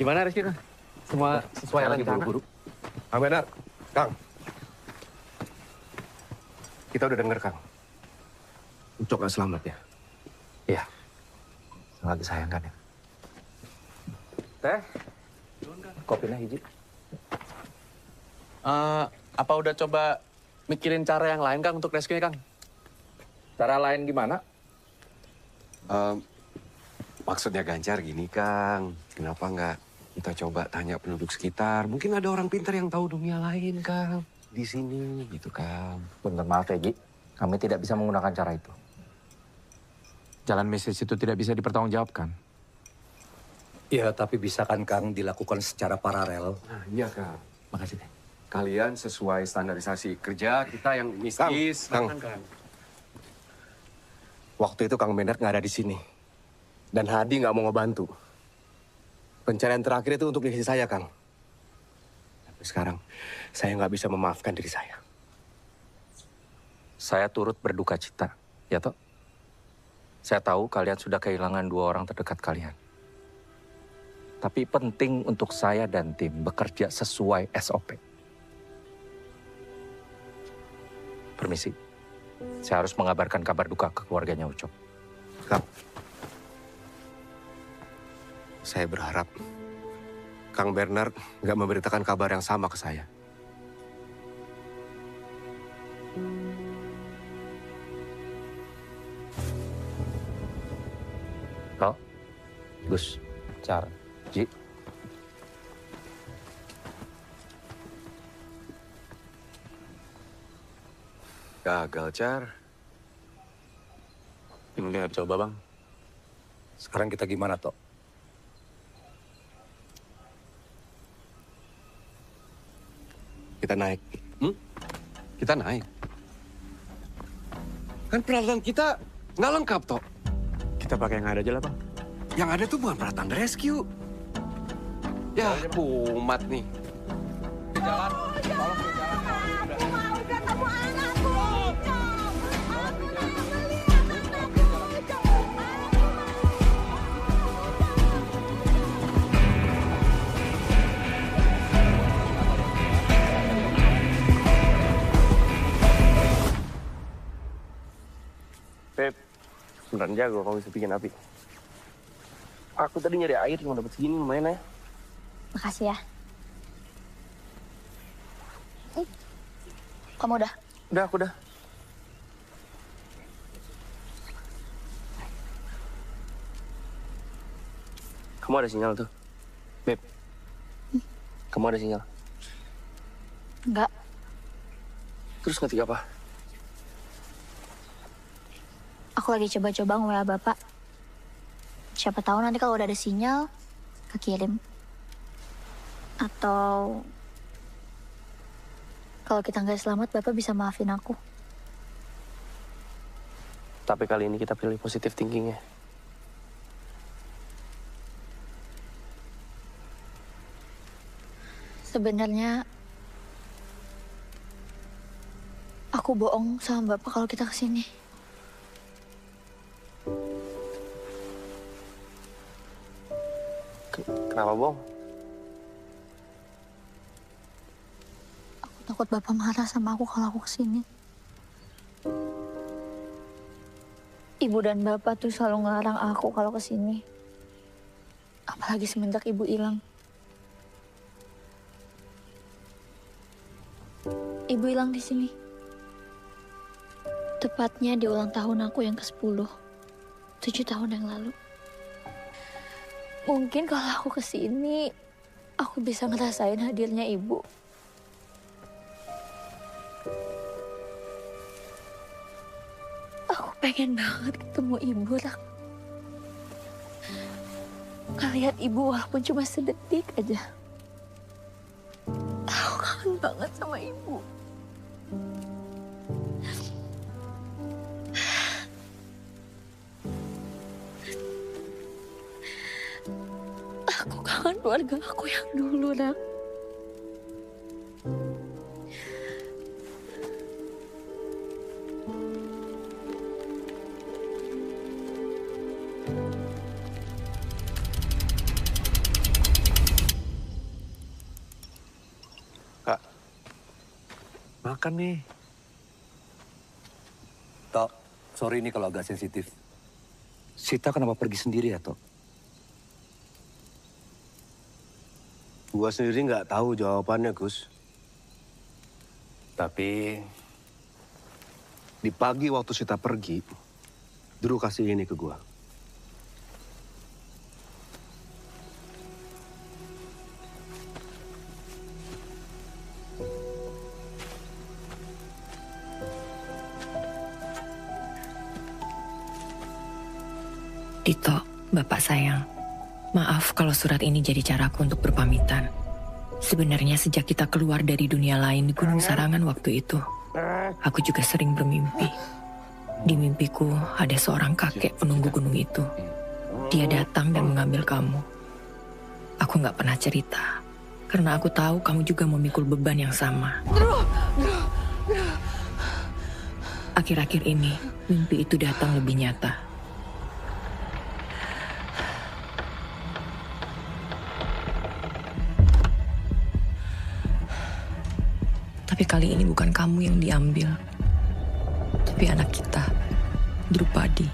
Gimana, Rizky, kan? Semua sesuai Saya lagi rencana? buru-buru. Kang Bernard, Kang. Kita udah denger, Kang. Ucok gak selamat ya? Iya. Sangat disayangkan ya. Teh? Kopinya hiji. Apa udah coba mikirin cara yang lain, Kang, untuk rescue-nya, Kang? Cara lain gimana? Maksudnya Gancar gini, Kang. Kenapa nggak kita coba tanya penduduk sekitar? Mungkin ada orang pintar yang tahu dunia lain, Kang. Di sini, gitu, Kang. Bentar, maaf ya, Gi. Kami tidak bisa menggunakan cara itu. Jalan mistis itu tidak bisa dipertanggungjawabkan. Ya, tapi bisa kan, Kang, dilakukan secara paralel. Nah, iya, Kang. Makasih, deh. Kalian sesuai standarisasi kerja kita yang mistis. Kang. Waktu itu Kang Bernard nggak ada di sini. Dan Hadi nggak mau ngebantu. Pencarian terakhir itu untuk diri saya, Kang. Tapi sekarang, saya nggak bisa memaafkan diri saya. Saya turut berduka cita, ya toh? Saya tahu kalian sudah kehilangan 2 orang terdekat kalian. Tapi penting untuk saya dan tim bekerja sesuai SOP. Permisi, saya harus mengabarkan kabar duka ke keluarganya Ucok. Kang, saya berharap Kang Bernard nggak memberitakan kabar yang sama ke saya. Kau, Gus, Car, Ji. Gagal, Car. Ini coba, Bang. Sekarang kita gimana, Tok? Kita naik. Kita naik. Kan peralatan kita nggak lengkap, Tok. Kita pakai yang ada aja lah, Bang. Yang ada tuh bukan peralatan rescue. Ya, umat nih. Jalan, tolong di jalan. Udah kamu anakku. Beb, beneran jago kamu bisa bikin api. Aku tadi nyari air cuma dapat segini lumayan ya. Makasih ya. Kamu udah? Udah, aku udah. Kamu ada sinyal tuh, Beb. Kamu ada sinyal? Enggak. Terus ngetik apa? Aku lagi coba-coba nge-WA Bapak. Siapa tahu nanti kalau udah ada sinyal, kekirim. Atau kalau kita nggak selamat, Bapak bisa maafin aku. Tapi kali ini kita pilih positive thinking ya. Sebenarnya aku bohong sama Bapak kalau kita kesini. Kenapa bohong? Aku takut Bapak marah sama aku kalau aku kesini. Ibu dan Bapak tuh selalu ngelarang aku kalau kesini. Apalagi semenjak Ibu hilang. Ibu hilang di sini. Tepatnya di ulang tahun aku yang ke-10. 7 tahun yang lalu. Mungkin kalau aku kesini, aku bisa ngerasain hadirnya Ibu. Aku pengen banget ketemu Ibu, Rak. Ngeliat Ibu walaupun cuma sedetik aja. Aku kangen banget sama Ibu. Aku kangen keluarga aku yang dulu, Nak. Kak, makan nih. Tok, sorry ini kalau agak sensitif. Sita kenapa pergi sendiri ya, Tok? Gua sendiri nggak tahu jawabannya, Gus. Tapi di pagi waktu Sita pergi, Drew kasih ini ke gua. Dito, Bapak sayang. Maaf kalau surat ini jadi caraku untuk berpamitan. Sebenarnya sejak kita keluar dari dunia lain di Gunung Sarangan waktu itu, aku juga sering bermimpi. Di mimpiku ada seorang kakek penunggu gunung itu. Dia datang dan mengambil kamu. Aku nggak pernah cerita, karena aku tahu kamu juga memikul beban yang sama. Akhir-akhir ini, mimpi itu datang lebih nyata. Tapi kali ini bukan kamu yang diambil, tapi anak kita, Drupadi.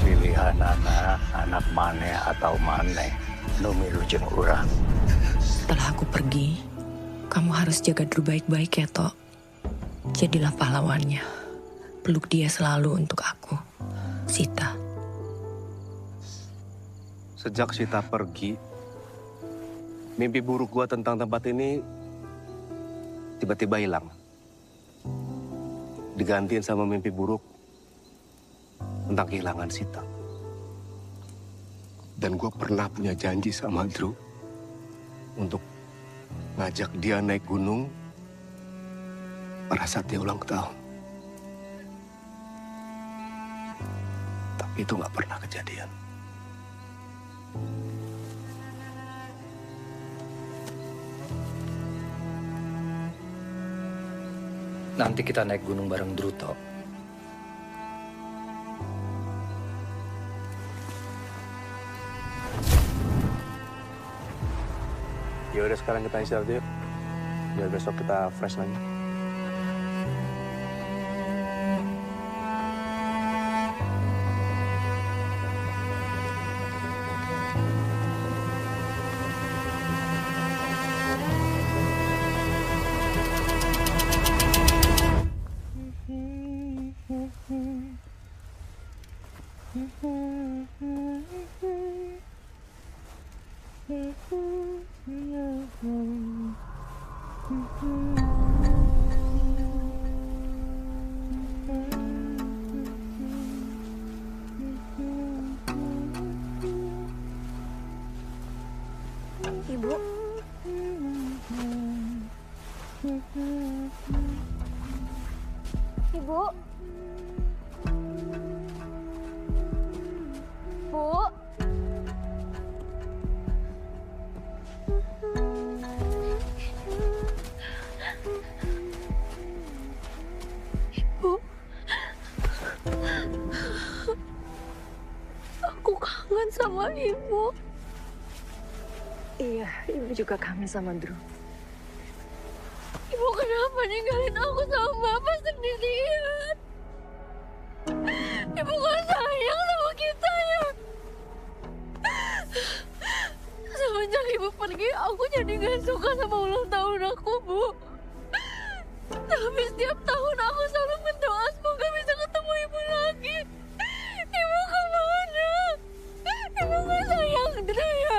Pilihan anak mane atau mane, nu milu jeung urang. Setelah aku pergi, kamu harus jaga Dru baik-baik ya, Tok. Jadilah pahlawannya. Peluk dia selalu untuk aku, Sita. Sejak Sita pergi, mimpi buruk gua tentang tempat ini tiba-tiba hilang. Digantiin sama mimpi buruk tentang kehilangan Sita. Dan gua pernah punya janji sama Drew untuk ngajak dia naik gunung pada saat dia ulang tahun. Tapi itu nggak pernah kejadian. Nanti kita naik gunung bareng Druto. Ya udah sekarang kita istirahat yuk. Biar besok kita fresh lagi. Ibu. Ibu. Bu. Ibu. Aku kangen sama ibu. Iya, ibu juga kangen sama Drew. Ibu kenapa ninggalin aku sama bapak sendirian? Ibu gak sayang sama kita ya? Semenjak ibu pergi, aku jadi gak suka sama ulang tahun aku, Bu. Tapi setiap tahun aku selalu berdoa semoga bisa ketemu ibu lagi. Ibu kemana? Ibu gak sayang Drew ya?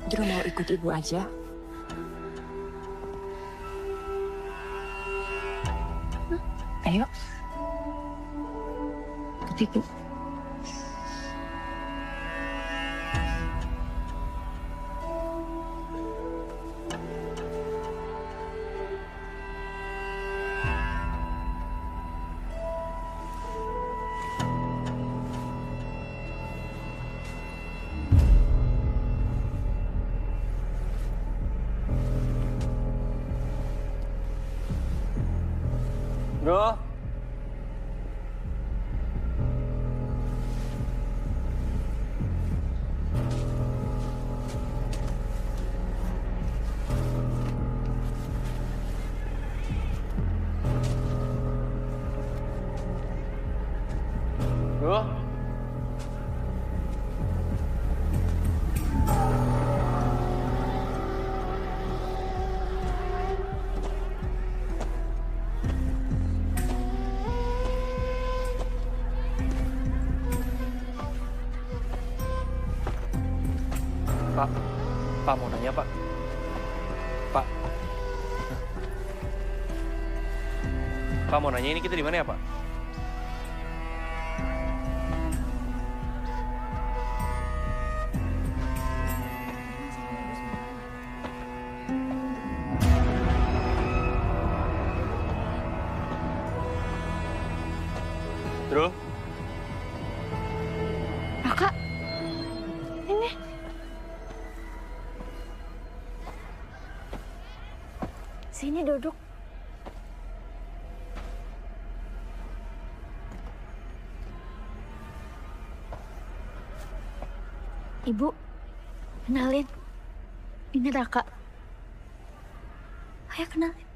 Drew mau ikut ibu aja. Ayo. Ikut ibu. Bro. Bro. Pak mau nanya Pak. Pak. Pak mau nanya ini kita di mana ya Pak? Drew? Raka. Ini. Sini duduk. Ibu, kenalin. Ini Raka. Ayo kenalin.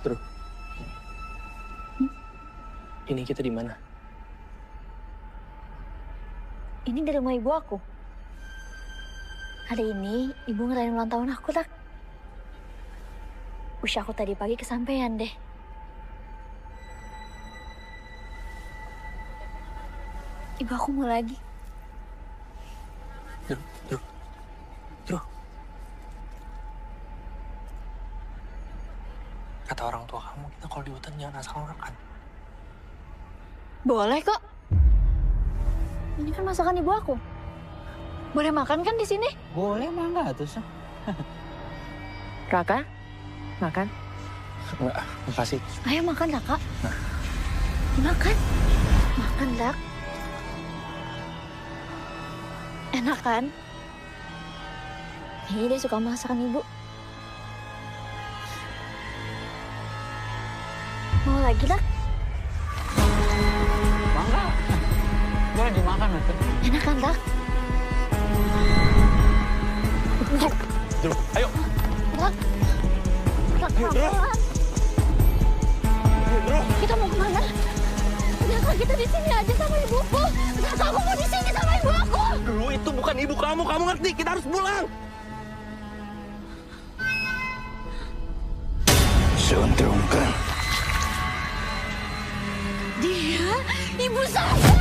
Drew. Ini kita di mana? Ini dari rumah ibu aku. Hari ini ibu ngerayain ulang tahun aku, Tak. Usia aku tadi pagi kesampaian deh. Ibu aku mau lagi. Drew. Kata orang tua kamu, kita kalau di hutan jangan asal makan. Boleh kok. Ini kan masakan ibu aku. Boleh makan kan di sini? Boleh, mangga tuh. Raka, makan. Enggak, makasih. Ayo makan, Raka. Makan. Makan, Dak. Enak kan? Ini dia suka masakan ibu. Mau lagi, Nak? Mangga. Boleh dimakan, Nak. Enak kan, Nak? Ayo. Nak. Nak, pelan-pelan. Kita mau kemana? Kenapa kita di sini aja sama ibuku? Kenapa aku mau di sini sama ibu aku? Dulu itu bukan ibu kamu ngerti? Kita harus pulang. Seuntungkan. Dia ibu saya.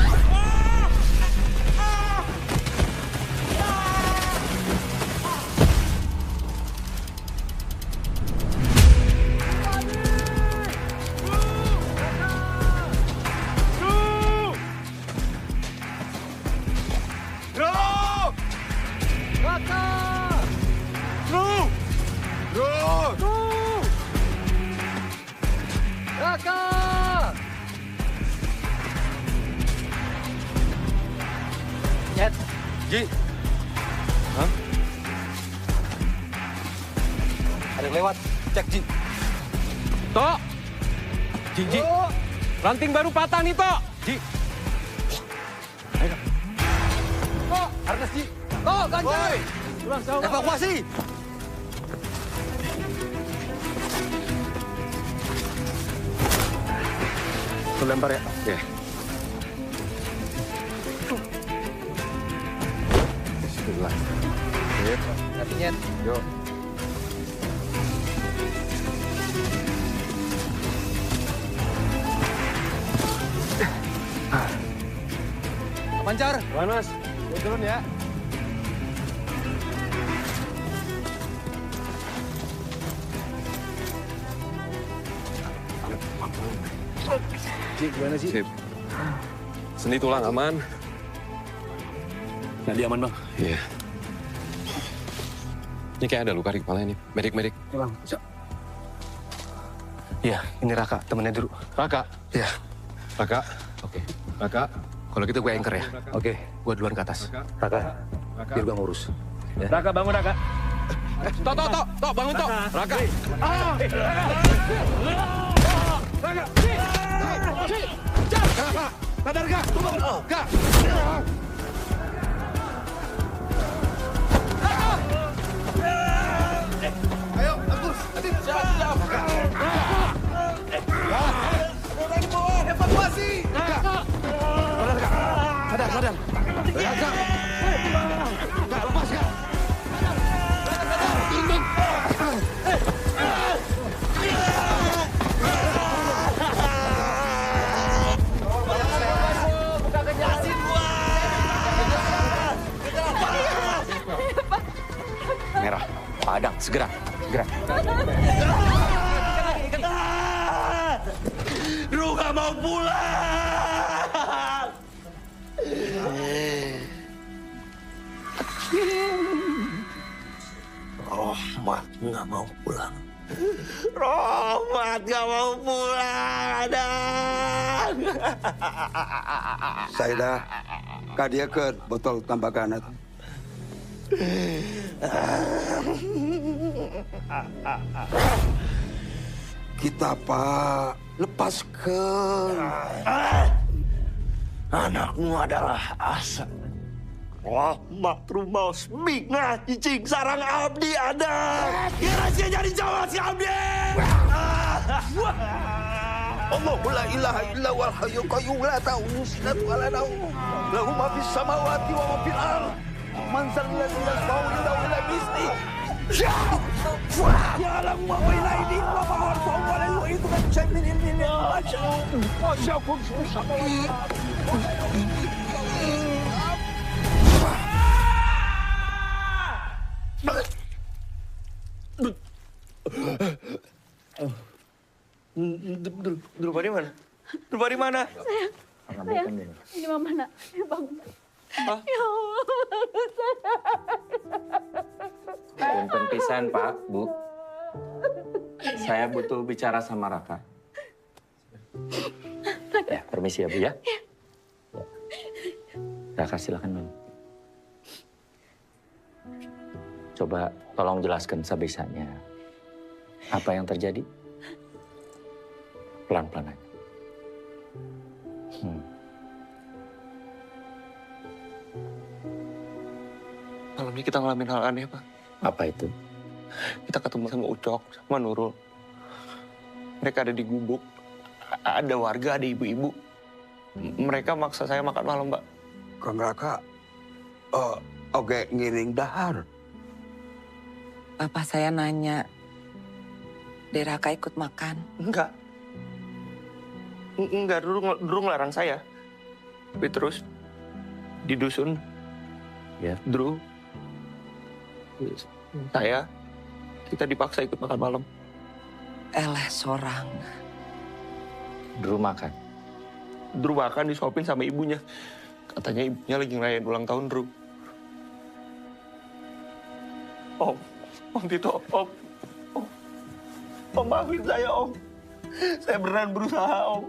Ji. Hah? Ada yang lewat. Cek, Ji. Tok. Ji. Ranting baru patah nih, Tok. Ji. Ayo. Tok, harness, Ji. Tok, ganjil. Evakuasi. Lu lempar ya? Iya. Bismillah. Sip. Hati, Nyet. Yuk. Pancar. Tuan, Mas. Gue turun ya. Cik, gimana sih? Sip. Sendi tulang aman. Nadi aman, Bang? Iya. Ini kayak ada luka di kepala ini. Medik. Ya, Bang. Iya, ini Raka, temennya Duru. Raka? Iya. Raka? Oke. Raka? Kalau gitu gue anchor ya. Oke, gue duluan ke atas. Raka, biar gue ngurus. Ya. Raka, bangun, Raka. Tok, bangun, Tok. Raka. Raka. Kak, sadar, Kak. Kak. Ayo, Agus. Adit, siap. Evakuasi. Sadar. Kak, lepas, Kak. Merah, padang, segera. Dru gak mau pulang. Rohmat nggak mau pulang. Rohmat gak mau pulang, Adang. Saida, kadiakeun botol tambagan. Kita, Pak, lepaskan. Anakmu adalah Asa. Rahmat rumaos mingah cicing sarang abdi ada. Kira-kira jadi Jawa si abdi. Allahu la ilaha illa wal hayyul qayyum la ta'khudhuhu sinatun wa la nawm. Lahu ma fis samawati wa ma fil ardh. Man zal ladzi yashfa'u indahu illa bi'idznih. Ya'lamu ma baina aydihim wa ma khalfahum wa la yuhituna bi shay'in min ilmihi illa ma sha'a. Wa sha'a kursiyuhu samawati. Drupa di mana? Drupa di mana? Sayang, ini mama nak. Bangun. Ya Allah, Punten pisan, Pak, Bu. Saya butuh bicara sama Raka. Ya, permisi ya, Bu ya. Raka, silakan, Bang. Coba tolong jelaskan sebisanya. Apa yang terjadi? Pelan-pelan aja. Malam ini kita ngalamin hal aneh, Pak. Apa itu? Kita ketemu sama Ucok, sama Nurul. Mereka ada di gubuk. Ada warga, ada ibu-ibu. Mereka maksa saya makan malam, Pak. Kang Raka, oke ngiring dahar. Bapak saya nanya, Deraka ikut makan? Enggak. Enggak, dulu ngelarang saya. Tapi terus di dusun, ya, Drew, kita dipaksa ikut makan malam. Eleh sorang. Drew makan? Drew makan disuapin sama ibunya. Katanya ibunya lagi ngerayain ulang tahun Drew. Om Tito, Om maafin saya, Om. Saya beneran berusaha, Om.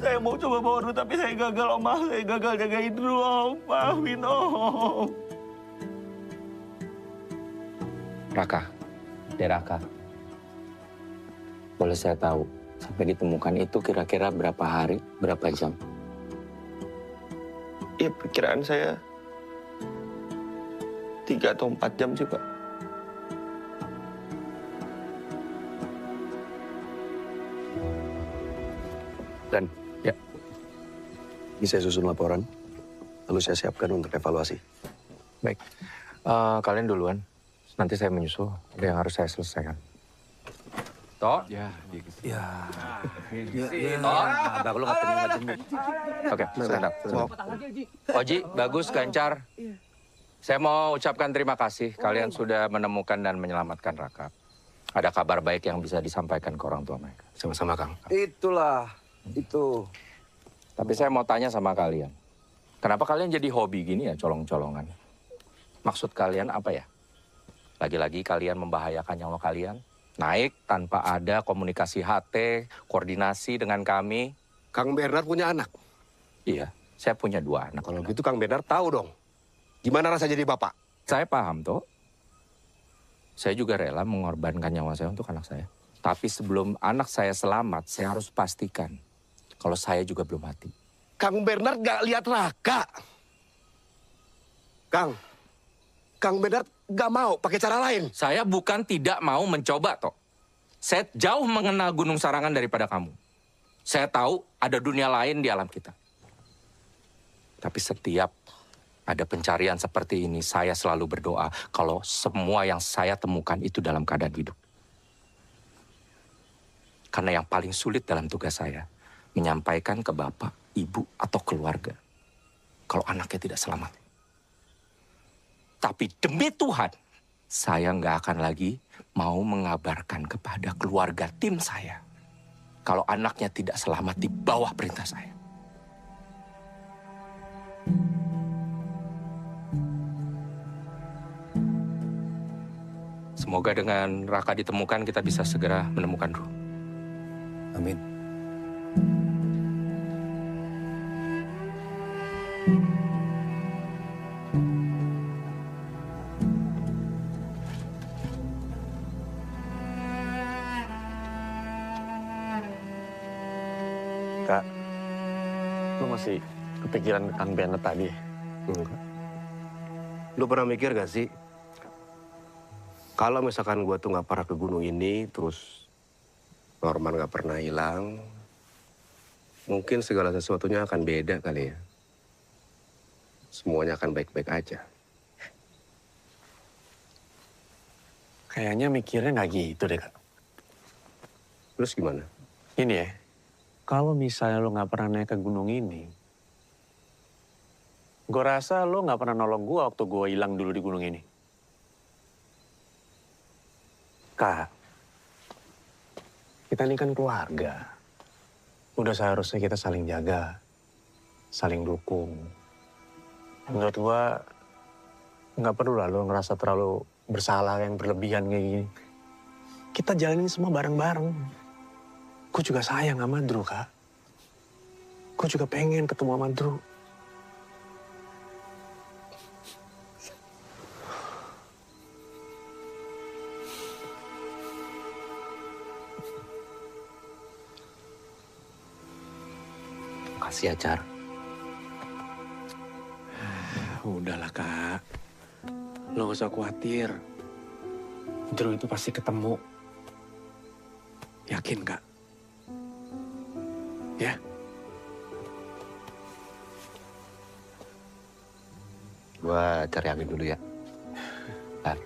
Saya mau coba bawa Drew, tapi saya gagal, Om. Saya gagal jagain Drew, Om. Maafin, Om. Raka, Deraka. Boleh saya tahu, sampai ditemukan itu kira-kira berapa hari, berapa jam? Ya, perkiraan saya 3 atau 4 jam sih, Pak. Dan, ya, ini saya susun laporan, lalu saya siapkan untuk evaluasi. Baik, kalian duluan. Nanti saya menyusul, ada yang harus saya selesaikan. Toh? Ya. Toh? Abang lu nggak Oke, stand up. Oji, bagus, Gancar. Saya mau ucapkan terima kasih. Kalian sudah menemukan dan menyelamatkan Raka. Ada kabar baik yang bisa disampaikan ke orang tua mereka. Sama-sama, Kang. Itulah, itu. Tapi saya mau tanya sama kalian. Kenapa kalian jadi hobi gini ya, colong-colongan? Maksud kalian apa ya? Lagi-lagi kalian membahayakan nyawa kalian. Naik tanpa ada komunikasi HT, koordinasi dengan kami. Kang Bernard punya anak? Iya, saya punya 2 anak. Kalau gitu Kang Bernard tahu dong. Gimana rasa jadi bapak? Saya paham, toh. Saya juga rela mengorbankan nyawa saya untuk anak saya. Tapi sebelum anak saya selamat, saya harus pastikan kalau saya juga belum mati. Kang Bernard gak lihat Raka. Kang Bernard gak mau pakai cara lain. Saya bukan tidak mau mencoba, toh. Saya jauh mengenal Gunung Sarangan daripada kamu. Saya tahu ada dunia lain di alam kita. Tapi setiap ada pencarian seperti ini, saya selalu berdoa kalau semua yang saya temukan itu dalam keadaan hidup. Karena yang paling sulit dalam tugas saya, menyampaikan ke bapak, ibu, atau keluarga kalau anaknya tidak selamat. Tapi demi Tuhan, saya nggak akan lagi mau mengabarkan kepada keluarga tim saya kalau anaknya tidak selamat di bawah perintah saya. Semoga dengan Raka ditemukan, kita bisa segera menemukan Drew. Amin. Kak, lu masih kepikiran Kang Bernard tadi? Enggak. Lu pernah mikir gak sih? Kalau misalkan gua tuh gak pernah ke gunung ini, terus Norman gak pernah hilang, mungkin segala sesuatunya akan beda kali ya. Semuanya akan baik-baik aja. Kayaknya mikirnya nggak gitu deh, Kak. Terus gimana? Ini ya, kalau misalnya lo nggak pernah naik ke gunung ini, gue rasa lo nggak pernah nolong gue waktu gue hilang dulu di gunung ini. Kak, kita ini kan keluarga. Udah seharusnya kita saling jaga, saling dukung. Menurut gue, nggak perlu lah lo ngerasa terlalu bersalah yang berlebihan kayak gini. Kita jalanin semua bareng-bareng. Gue juga sayang sama Drew, Kak. Gue juga pengen ketemu sama Drew. rahasia, Jar. Udahlah, Kak. Lo gak usah khawatir. Drew itu pasti ketemu. Yakin, Kak? Ya? Gua cari angin dulu ya. Bentar.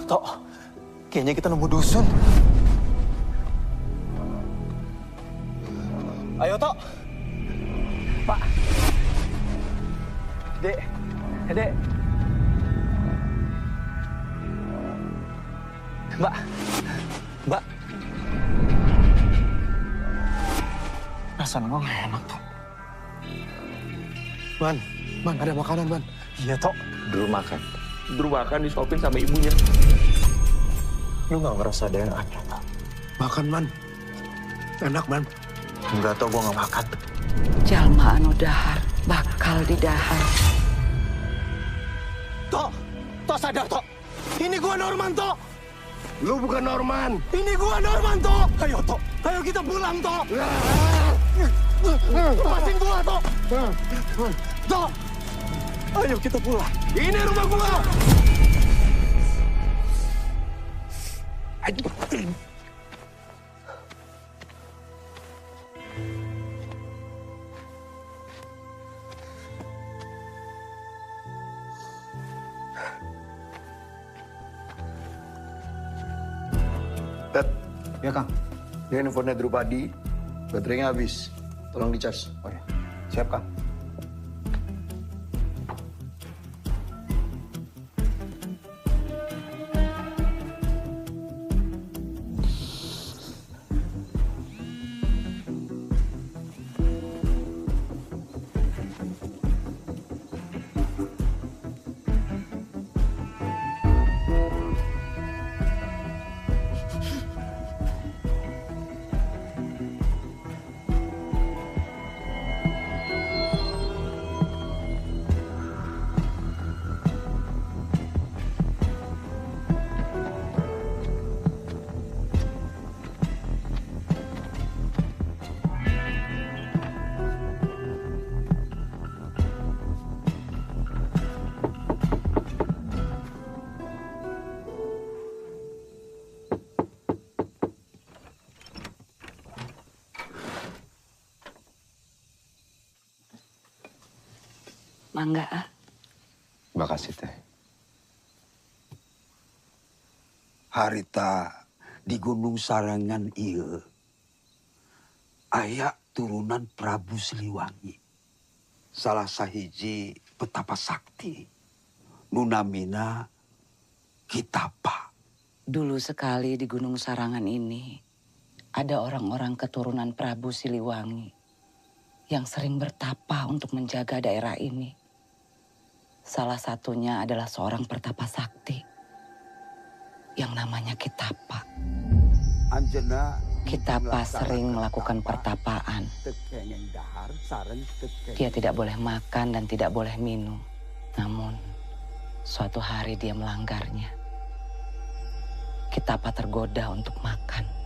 Tok, kayaknya kita nemu dusun. Ayo, Tok. Pak. Dek. Dek. Mbak. Mbak. Rasanya nggak enak, Tok. Man, ada makanan, Man. Iya, Tok. Drew makan. Drew makan disuapin sama ibunya. Lu nggak ngerasa ada yang aneh, Tok? Makan, Man. Enak, Man. Enggak, Tok. Gua nggak makan. Jalma anu dahar, bakal didahar. Tok! Tok sadar, Tok! Ini gua Norman, Tok! Lu bukan Norman! Ini gua Norman, Tok! Ayo, Tok! Ayo kita pulang, Tok! Lepasin gua, Tok! Tok! Ayo kita pulang! Ini rumah gua! Ted, Ya, Kang. ini handphonenya Drupadi. Baterainya habis. Tolong dicas. Oh ya, siap, Kang. Mangga, ah. Makasih, Teh. Harita di Gunung Sarangan ieu aya turunan Prabu Siliwangi. Salah sahiji petapa sakti. Nunamina Kitapa. Dulu sekali di Gunung Sarangan ini ada orang-orang keturunan Prabu Siliwangi yang sering bertapa untuk menjaga daerah ini. Salah satunya adalah seorang pertapa sakti yang namanya Kitapa. Anjena Kitapa sering melakukan pertapaan. Dia tidak boleh makan dan tidak boleh minum. Namun, suatu hari dia melanggarnya. Kitapa tergoda untuk makan.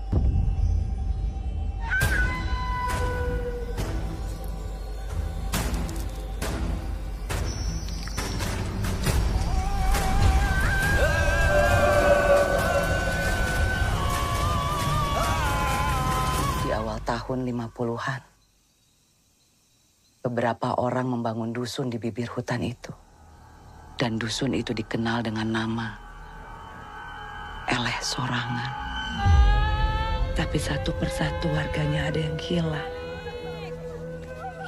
Tahun 50-an. Beberapa orang membangun dusun di bibir hutan itu. Dan dusun itu dikenal dengan nama Eleh Sorangan. Tapi satu persatu warganya ada yang hilang.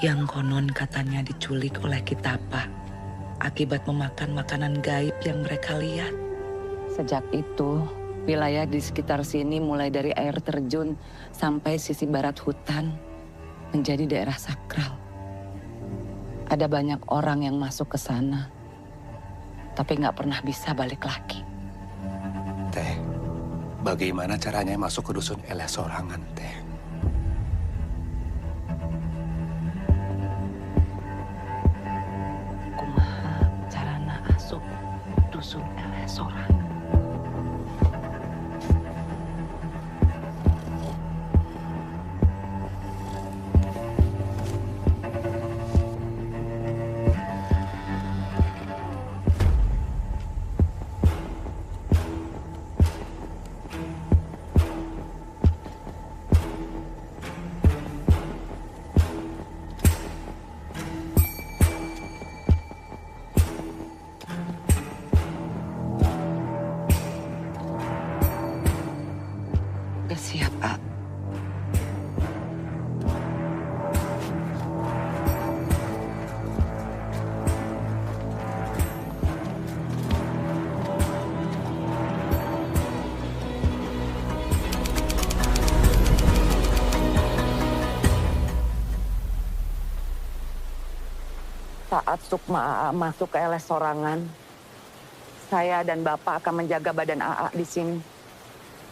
Yang konon katanya diculik oleh Kitapa akibat memakan makanan gaib yang mereka lihat. Sejak itu, wilayah di sekitar sini mulai dari air terjun sampai sisi barat hutan menjadi daerah sakral. Ada banyak orang yang masuk ke sana, tapi nggak pernah bisa balik lagi. Teh, bagaimana caranya masuk ke dusun Eleh Sorangan, Teh? Kumaha? Sorangan. Udah siap, A. Saat Sukma AA masuk ke LS Sorangan, saya dan Bapak akan menjaga badan AA di sini.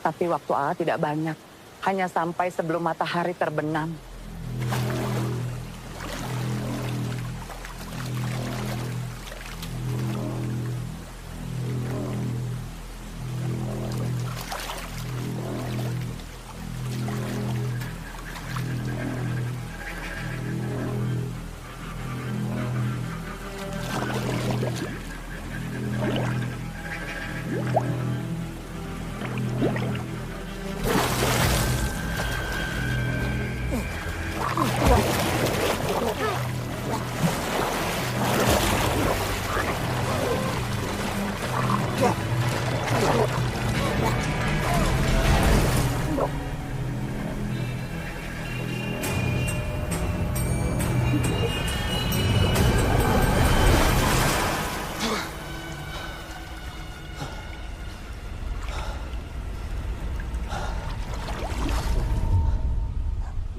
Tapi waktu AA tidak banyak, hanya sampai sebelum matahari terbenam.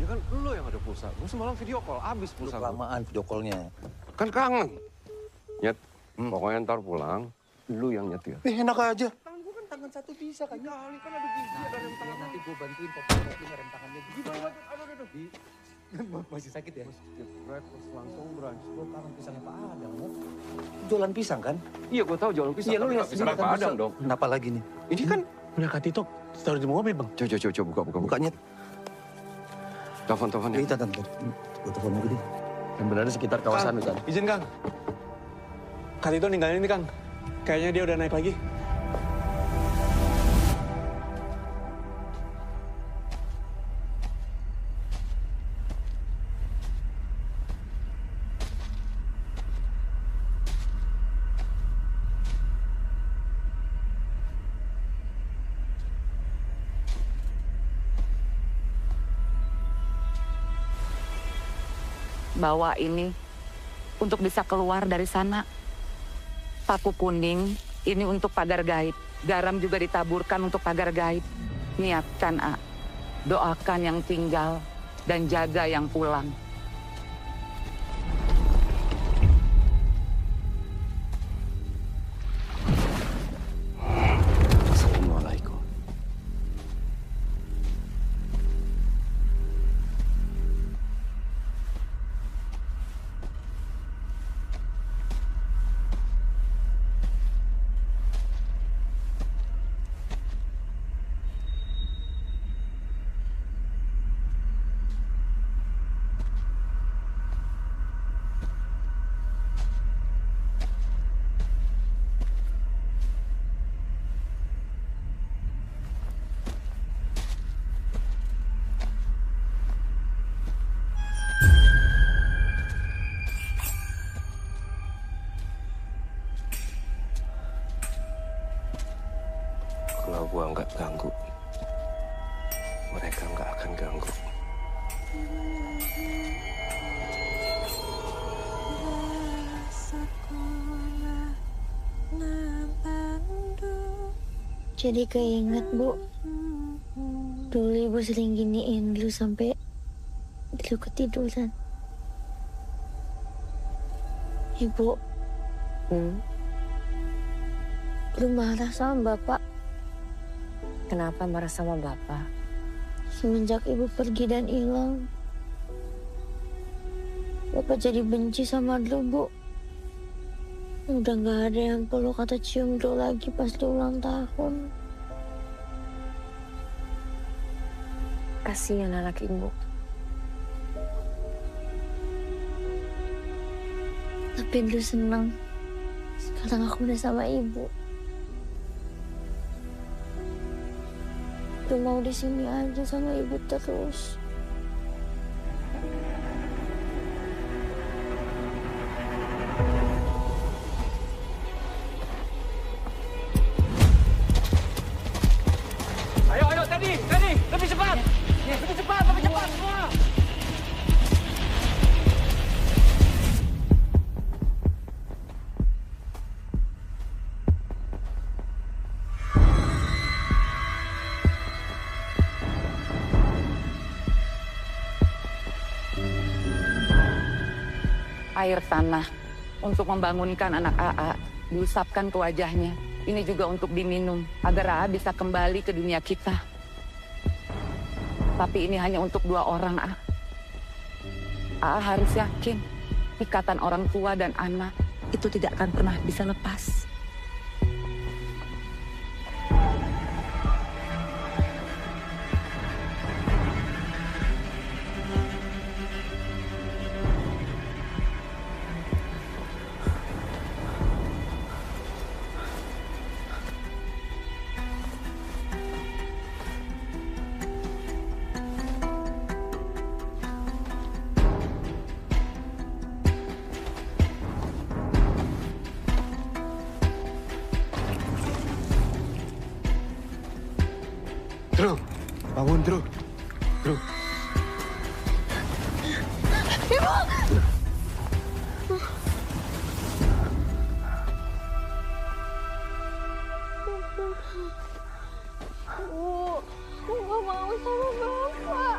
Ya kan lo yang ada pulsa. Gue semalam video call, abis pulsa. Kelamaan video callnya. Kan kangen. Nyet, pokoknya ntar pulang, lu yang nyetir. Enak aja. Tangan gue kan tangan satu bisa kan? Kali kan ada gigi, ada rem tangan. Nanti gue bantuin pokoknya ngerem tangannya. Gimana? Aduh. Masih sakit ya? Terus langsung branch. Gue kangen pisangnya Pak Adam. Jualan pisang kan? Iya, gue tahu jualan pisang. Iya, lu lihat pisang Pak Adam dong. Kenapa lagi nih? Ini kan punya Kak Tito, taruh di mobil, Bang. Coba buka. Bukanya. Telepon ya. Iya, tante. Gue telepon lagi deh. Yang benar di sekitar kawasan kan. Izin, Kang. Kak Tito ninggalin ini, Kang. Kayaknya dia udah naik lagi. Bawa ini untuk bisa keluar dari sana. Paku kuning ini untuk pagar gaib. Garam juga ditaburkan untuk pagar gaib. Niatkan, A. Doakan yang tinggal dan jaga yang pulang. Assalamualaikum. Kalau gua nggak ganggu, mereka nggak akan ganggu. Jadi keinget, Bu. Dulu Ibu sering giniin dulu sampai dulu ketiduran. Ibu. Belum marah sama Bapak. Kenapa marah sama Bapak? Semenjak Ibu pergi dan hilang. Bapak jadi benci sama dulu, Bu. Udah gak ada yang peluk atau cium Dro lagi pas dia ulang tahun. Kasihan anak ibu. Tapi Dro seneng. Sekarang aku udah sama ibu. Dro mau di sini aja sama ibu terus. Ayo, Teddy, lebih cepat. Lebih cepat semua. Air tanah untuk membangunkan anak AA diusapkan ke wajahnya. Ini juga untuk diminum agar AA bisa kembali ke dunia kita. Tapi ini hanya untuk 2 orang, AA. AA harus yakin ikatan orang tua dan anak itu tidak akan pernah bisa lepas. Dro, bangun Dro. Dro. Ibu! Aku gak mau sama Bapak.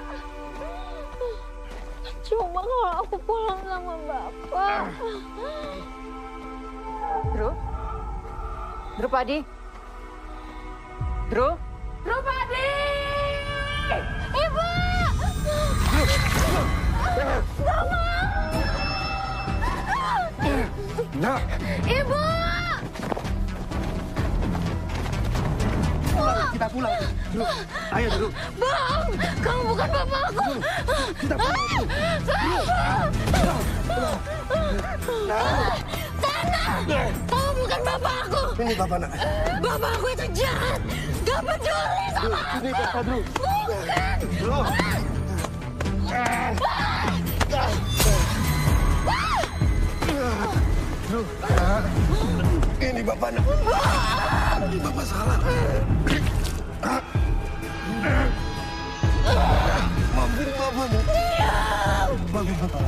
Coba kalau aku pulang sama Bapak. Dro Padi. Dro Padi! Ibu! Nak! Ibu! Kita pulang. Dro, ayo Dro. Bang, kamu bukan bapakku. Kita pulang. Tanah! Kamu bukan bapakku. Ini Bapak, Nak. Bapakku itu jahat. Gak peduli sama aku. Ini Bapak, Dro. Bukan. Dro. Dro. Ini Bapak, Nak. Ini Bapak salah. Maafin Bapak, Nak. Maafin Bapak.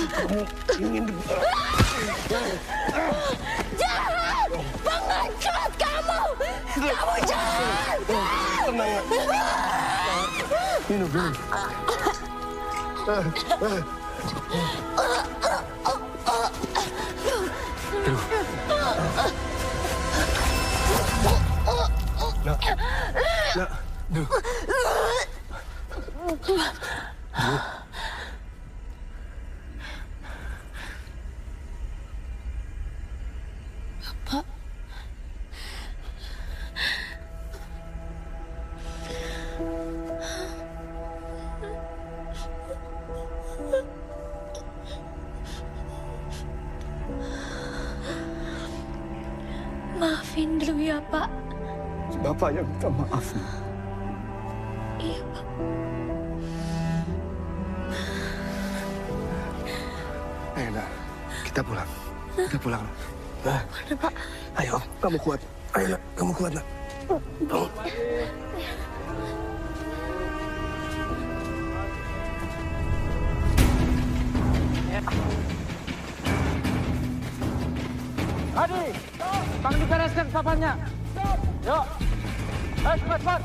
Kamu ingin Jahat! Pengecut kamu! Kamu jahat! Tenang. Minum dulu. Bapak. Maafin Dru ya, Pak. Bapak yang minta maaf. Iya, Pak. Ayo, Nak. Kita pulang. Kita pulang. Nah, Mana, Pak? ayo, kamu kuat. Ayo, Nak. Kamu kuat, Nak. Bangun. Adi, Bang dibereskan papannya. Yuk. Cepat.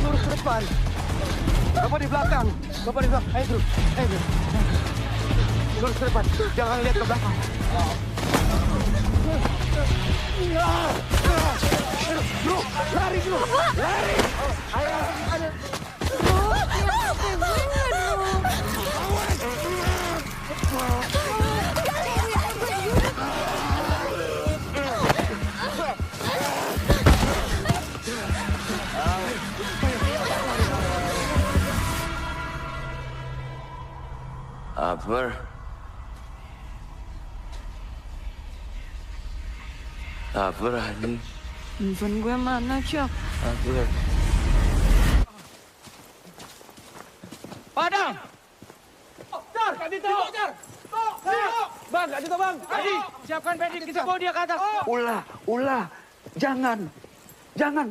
Lurus ke depan. Bapak di belakang. Bapak di belakang. Ayo, Dru. Ayo, Dru. Lurus ke depan. Jangan lihat ke belakang. Dru. Akbar. Akbar, Hadi. Handphone gue mana, Cok? Akbar. Padang! Jar! Kak Dito! Jar! Bang, Kak Dito, Bang! Adi, siapkan Fendi, kita bawa dia ke atas. Ulah. Jangan.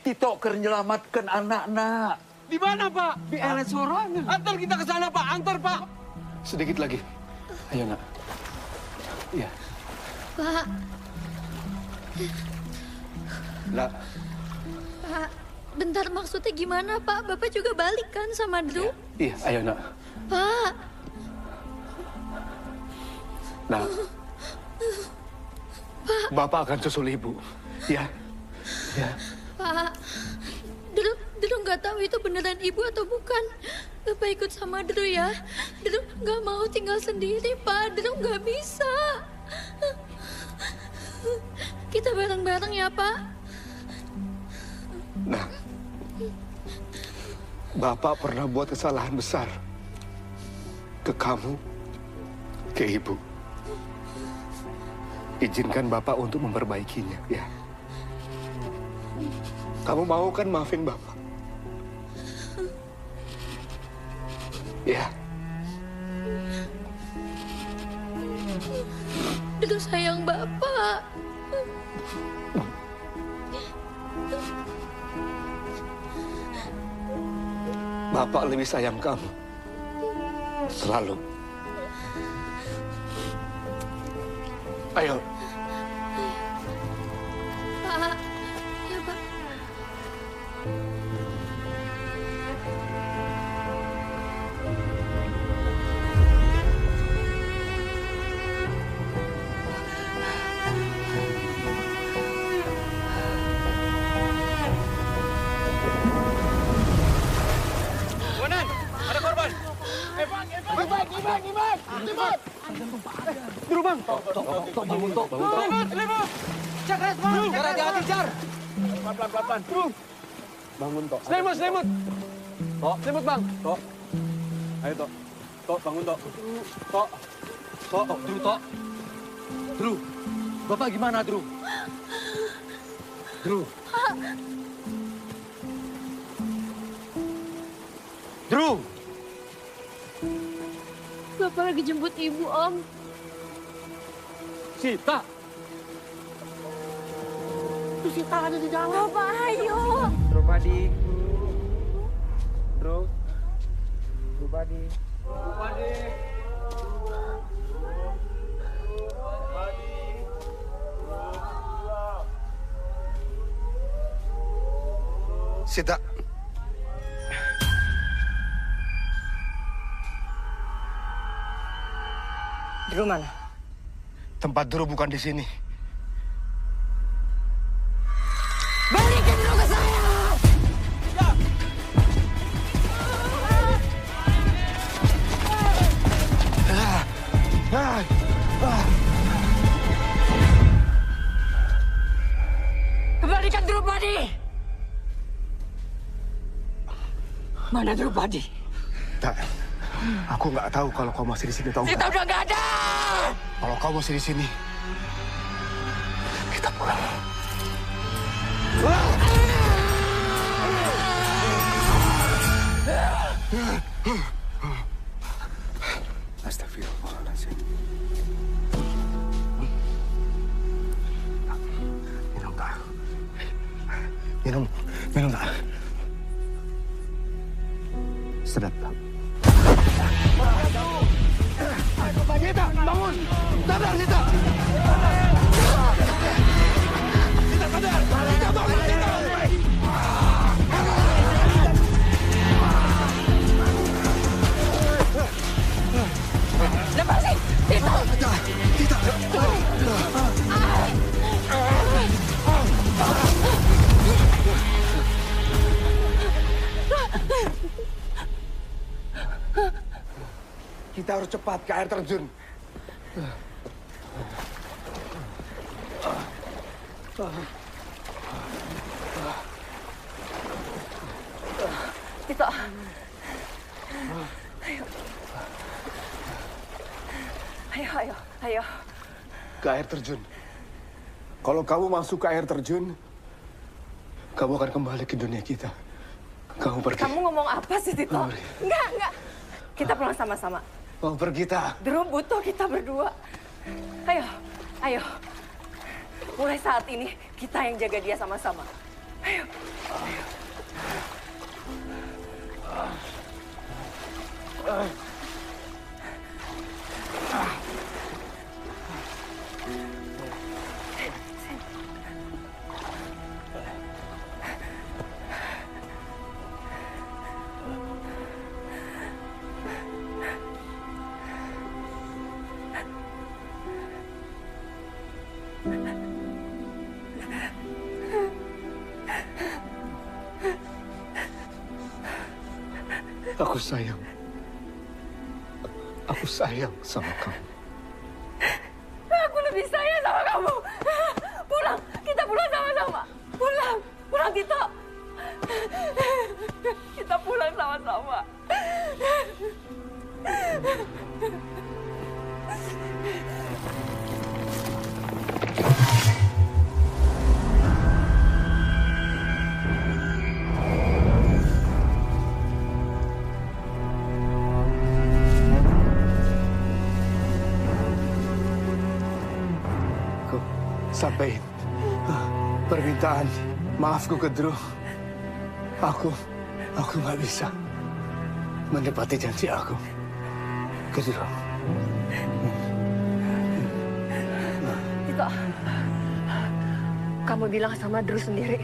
Tito ker nyelamatkan anak-anak. Di mana, Pak? Di LS Sorangan. Antar kita ke sana, Pak. Antar, Pak. Sedikit lagi. Ayo, nak. Iya. Pak. Nak. Pak, bentar maksudnya gimana, Pak? Bapak juga balik kan sama Drew? Iya, ayo, nak. Pak. Nak. Pak. Bapak akan susul ibu. Ya. Ya. Pak, Drew nggak tahu itu beneran ibu atau bukan. Bapak ikut sama Drew ya. Drew nggak mau tinggal sendiri, Pak. Drew nggak bisa. Kita bareng-bareng ya, Pak. Nah, Bapak pernah buat kesalahan besar. Ke kamu, ke ibu. Izinkan Bapak untuk memperbaikinya, ya. Kamu mau kan maafin Bapak? Ya. Drew sayang Bapak. Bapak lebih sayang kamu. Selalu. Ayo. Pak, ya Pak. Bonan, ada korban. Iban. Dulu, Bang. Bangun, Tok. Limut. Cakres, Bang. Hati-hati, Jar. Pelan-pelan. Bangun, Tok. Selimut. Tok. Selimut, Bang. Tok. Ayo, Tok. Tok, bangun, Tok. Tok. Drew, Bapak gimana, Drew? Drew! Bapak lagi jemput ibu, Om. Sita. Sita ada di dalam. Bapak, ayo. Drew, Padi. Drew, Padi. Sita. Drew mana? Tempat Drew bukan di sini. Balikin Drew ke saya! Kembalikan Drew Padi! Mana Drew Padi? Tak. Aku nggak tahu kalau kau masih di sini, tahu Sita nggak? udah nggak ada! Kalau kau masih di sini, kita pulang. Astagfirullahaladzim. Minum tak? Minum tak? Sedap tak? Sita, bangun! Sadar, Sita! Sita, sadar! Sita, bangun, Sita! Lepasin! Sita! Sita! Kita harus cepat ke air terjun. Sita. Ayo. Ayo. Ke air terjun. Kalau kamu masuk ke air terjun, kamu akan kembali ke dunia kita. Kamu pergi. Kamu ngomong apa sih, Tito? Enggak. Kita pulang sama-sama. Mau pergi tak? Drew butuh kita berdua. Ayo. Mulai saat ini, kita yang jaga dia sama-sama. Ayo. Aku sayang sama kamu. Aku lebih sayang sama kamu. Pulang, kita pulang sama-sama. Pulang Tito. Kita pulang sama-sama. Sampaikan permintaan maafku ke Drew. Aku nggak bisa menepati janji aku ke Drew. Tito, kamu bilang sama Drew sendiri.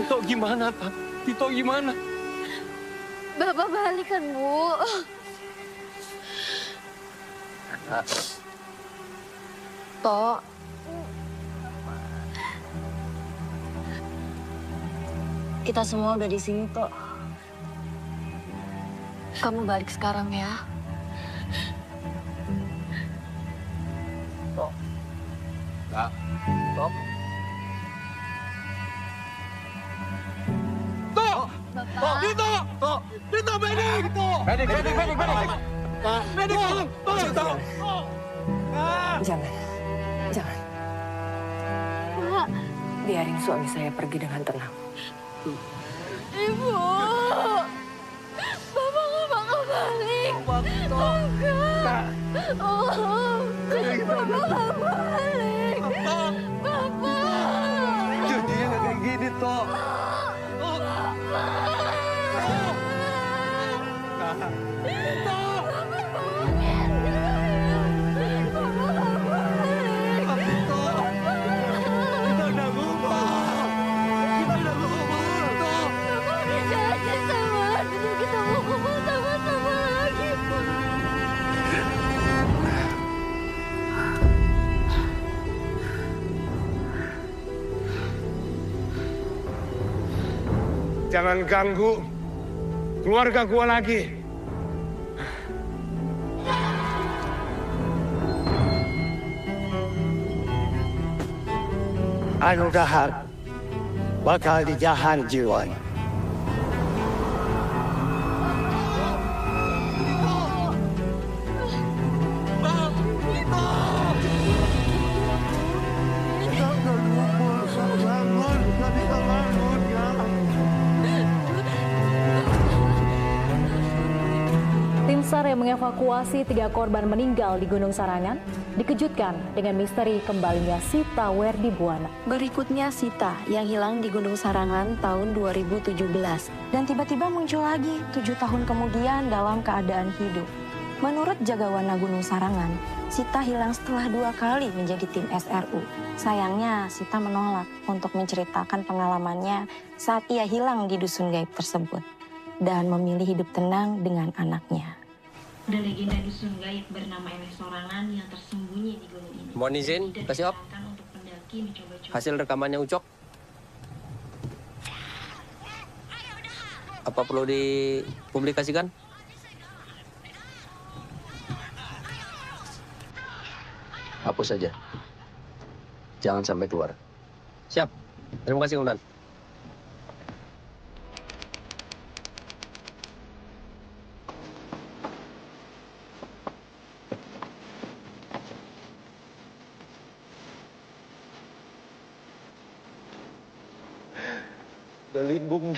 Tito gimana, Pak? Tito gimana? Bapak balik kan, Bu? Tok. Kita semua udah di sini, Tok. Kamu balik sekarang ya. Tok. Tok. Tok. Bapak. Tito! Tito, medik! Medik! Medik! Tito! Jangan. Pak. Biarin suami saya pergi dengan tenang. Ibu. Bapak nggak bakal balik. Enggak. Bapak nggak balik. Bapak. Jadinya nggak kayak gini, Tok. Jangan ganggu keluarga gua lagi. Anu dahar bakal dijahan jiwa. Tim SAR yang mengevakuasi 3 korban meninggal di Gunung Sarangan dikejutkan dengan misteri kembalinya Sita Werdi Buwana. Berikutnya Sita yang hilang di Gunung Sarangan tahun 2017 dan tiba-tiba muncul lagi 7 tahun kemudian dalam keadaan hidup. Menurut Jagawana Gunung Sarangan, Sita hilang setelah 2 kali menjadi tim SRU. Sayangnya, Sita menolak untuk menceritakan pengalamannya saat ia hilang di dusun gaib tersebut dan memilih hidup tenang dengan anaknya. Ada legenda dusun gaib bernama Eleh Sorangan yang tersembunyi di gunung ini. Mohon izin, kasih op. Hasil rekamannya Ucok. Apa perlu dipublikasikan? Hapus saja. Jangan sampai keluar. Siap. Terima kasih, Komandan. Berlindung.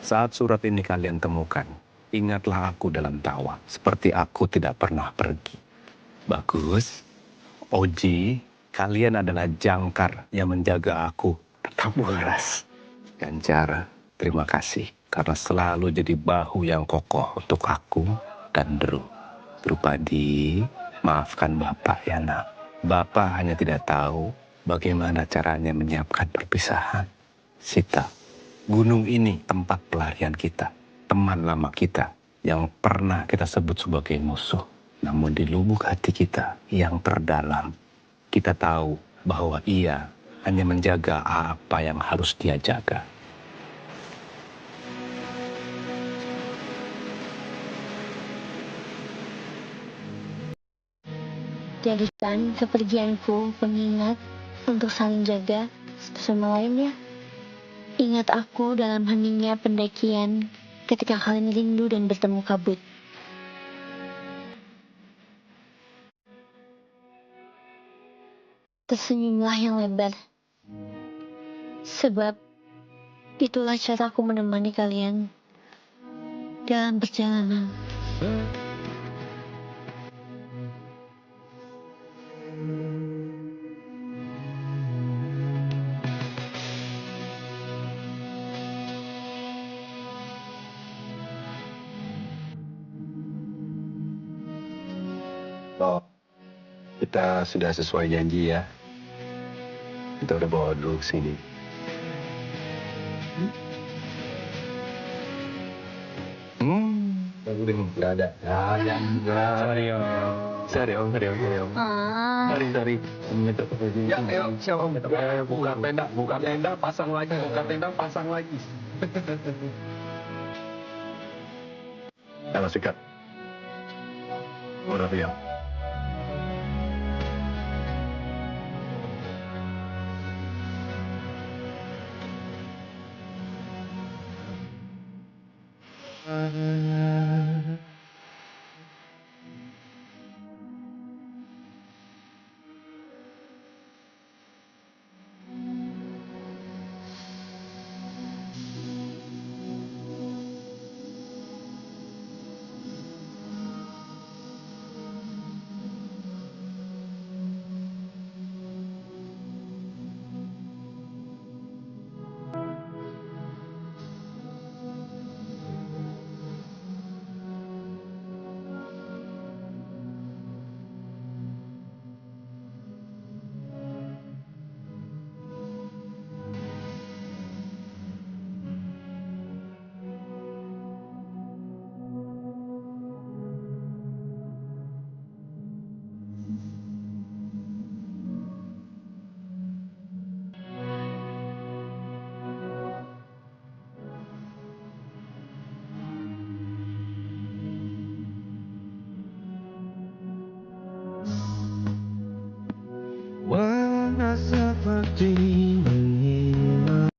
Saat surat ini kalian temukan, ingatlah aku dalam tawa, seperti aku tidak pernah pergi. Bagus. Oji, kalian adalah jangkar yang menjaga aku tetap waras. Ganjar, terima kasih karena selalu jadi bahu yang kokoh untuk aku dan Drew. Drupadi, maafkan Bapak ya nak. Bapak hanya tidak tahu bagaimana caranya menyiapkan perpisahan. Sita, gunung ini tempat pelarian kita, teman lama kita yang pernah kita sebut sebagai musuh. Namun di lubuk hati kita yang terdalam, kita tahu bahwa ia hanya menjaga apa yang harus dia jaga. Jadikan kepergianku pengingat untuk saling jaga satu sama lain ya. Ingat aku dalam heningnya pendakian ketika kalian rindu dan bertemu kabut. Tersenyumlah yang lebar. Sebab itulah cara aku menemani kalian dalam perjalanan. Loh, kita sudah sesuai janji ya. Kita udah bawa dulu ke sini. Nggak ada. Sorry om. Sorry om. Sorry. Ya, ayo, siapa om? Buka tenda, pasang lagi. Kalau sikat. Udah diam. Warna seperti menyimak.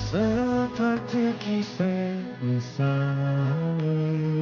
seperti kisah masa lalu.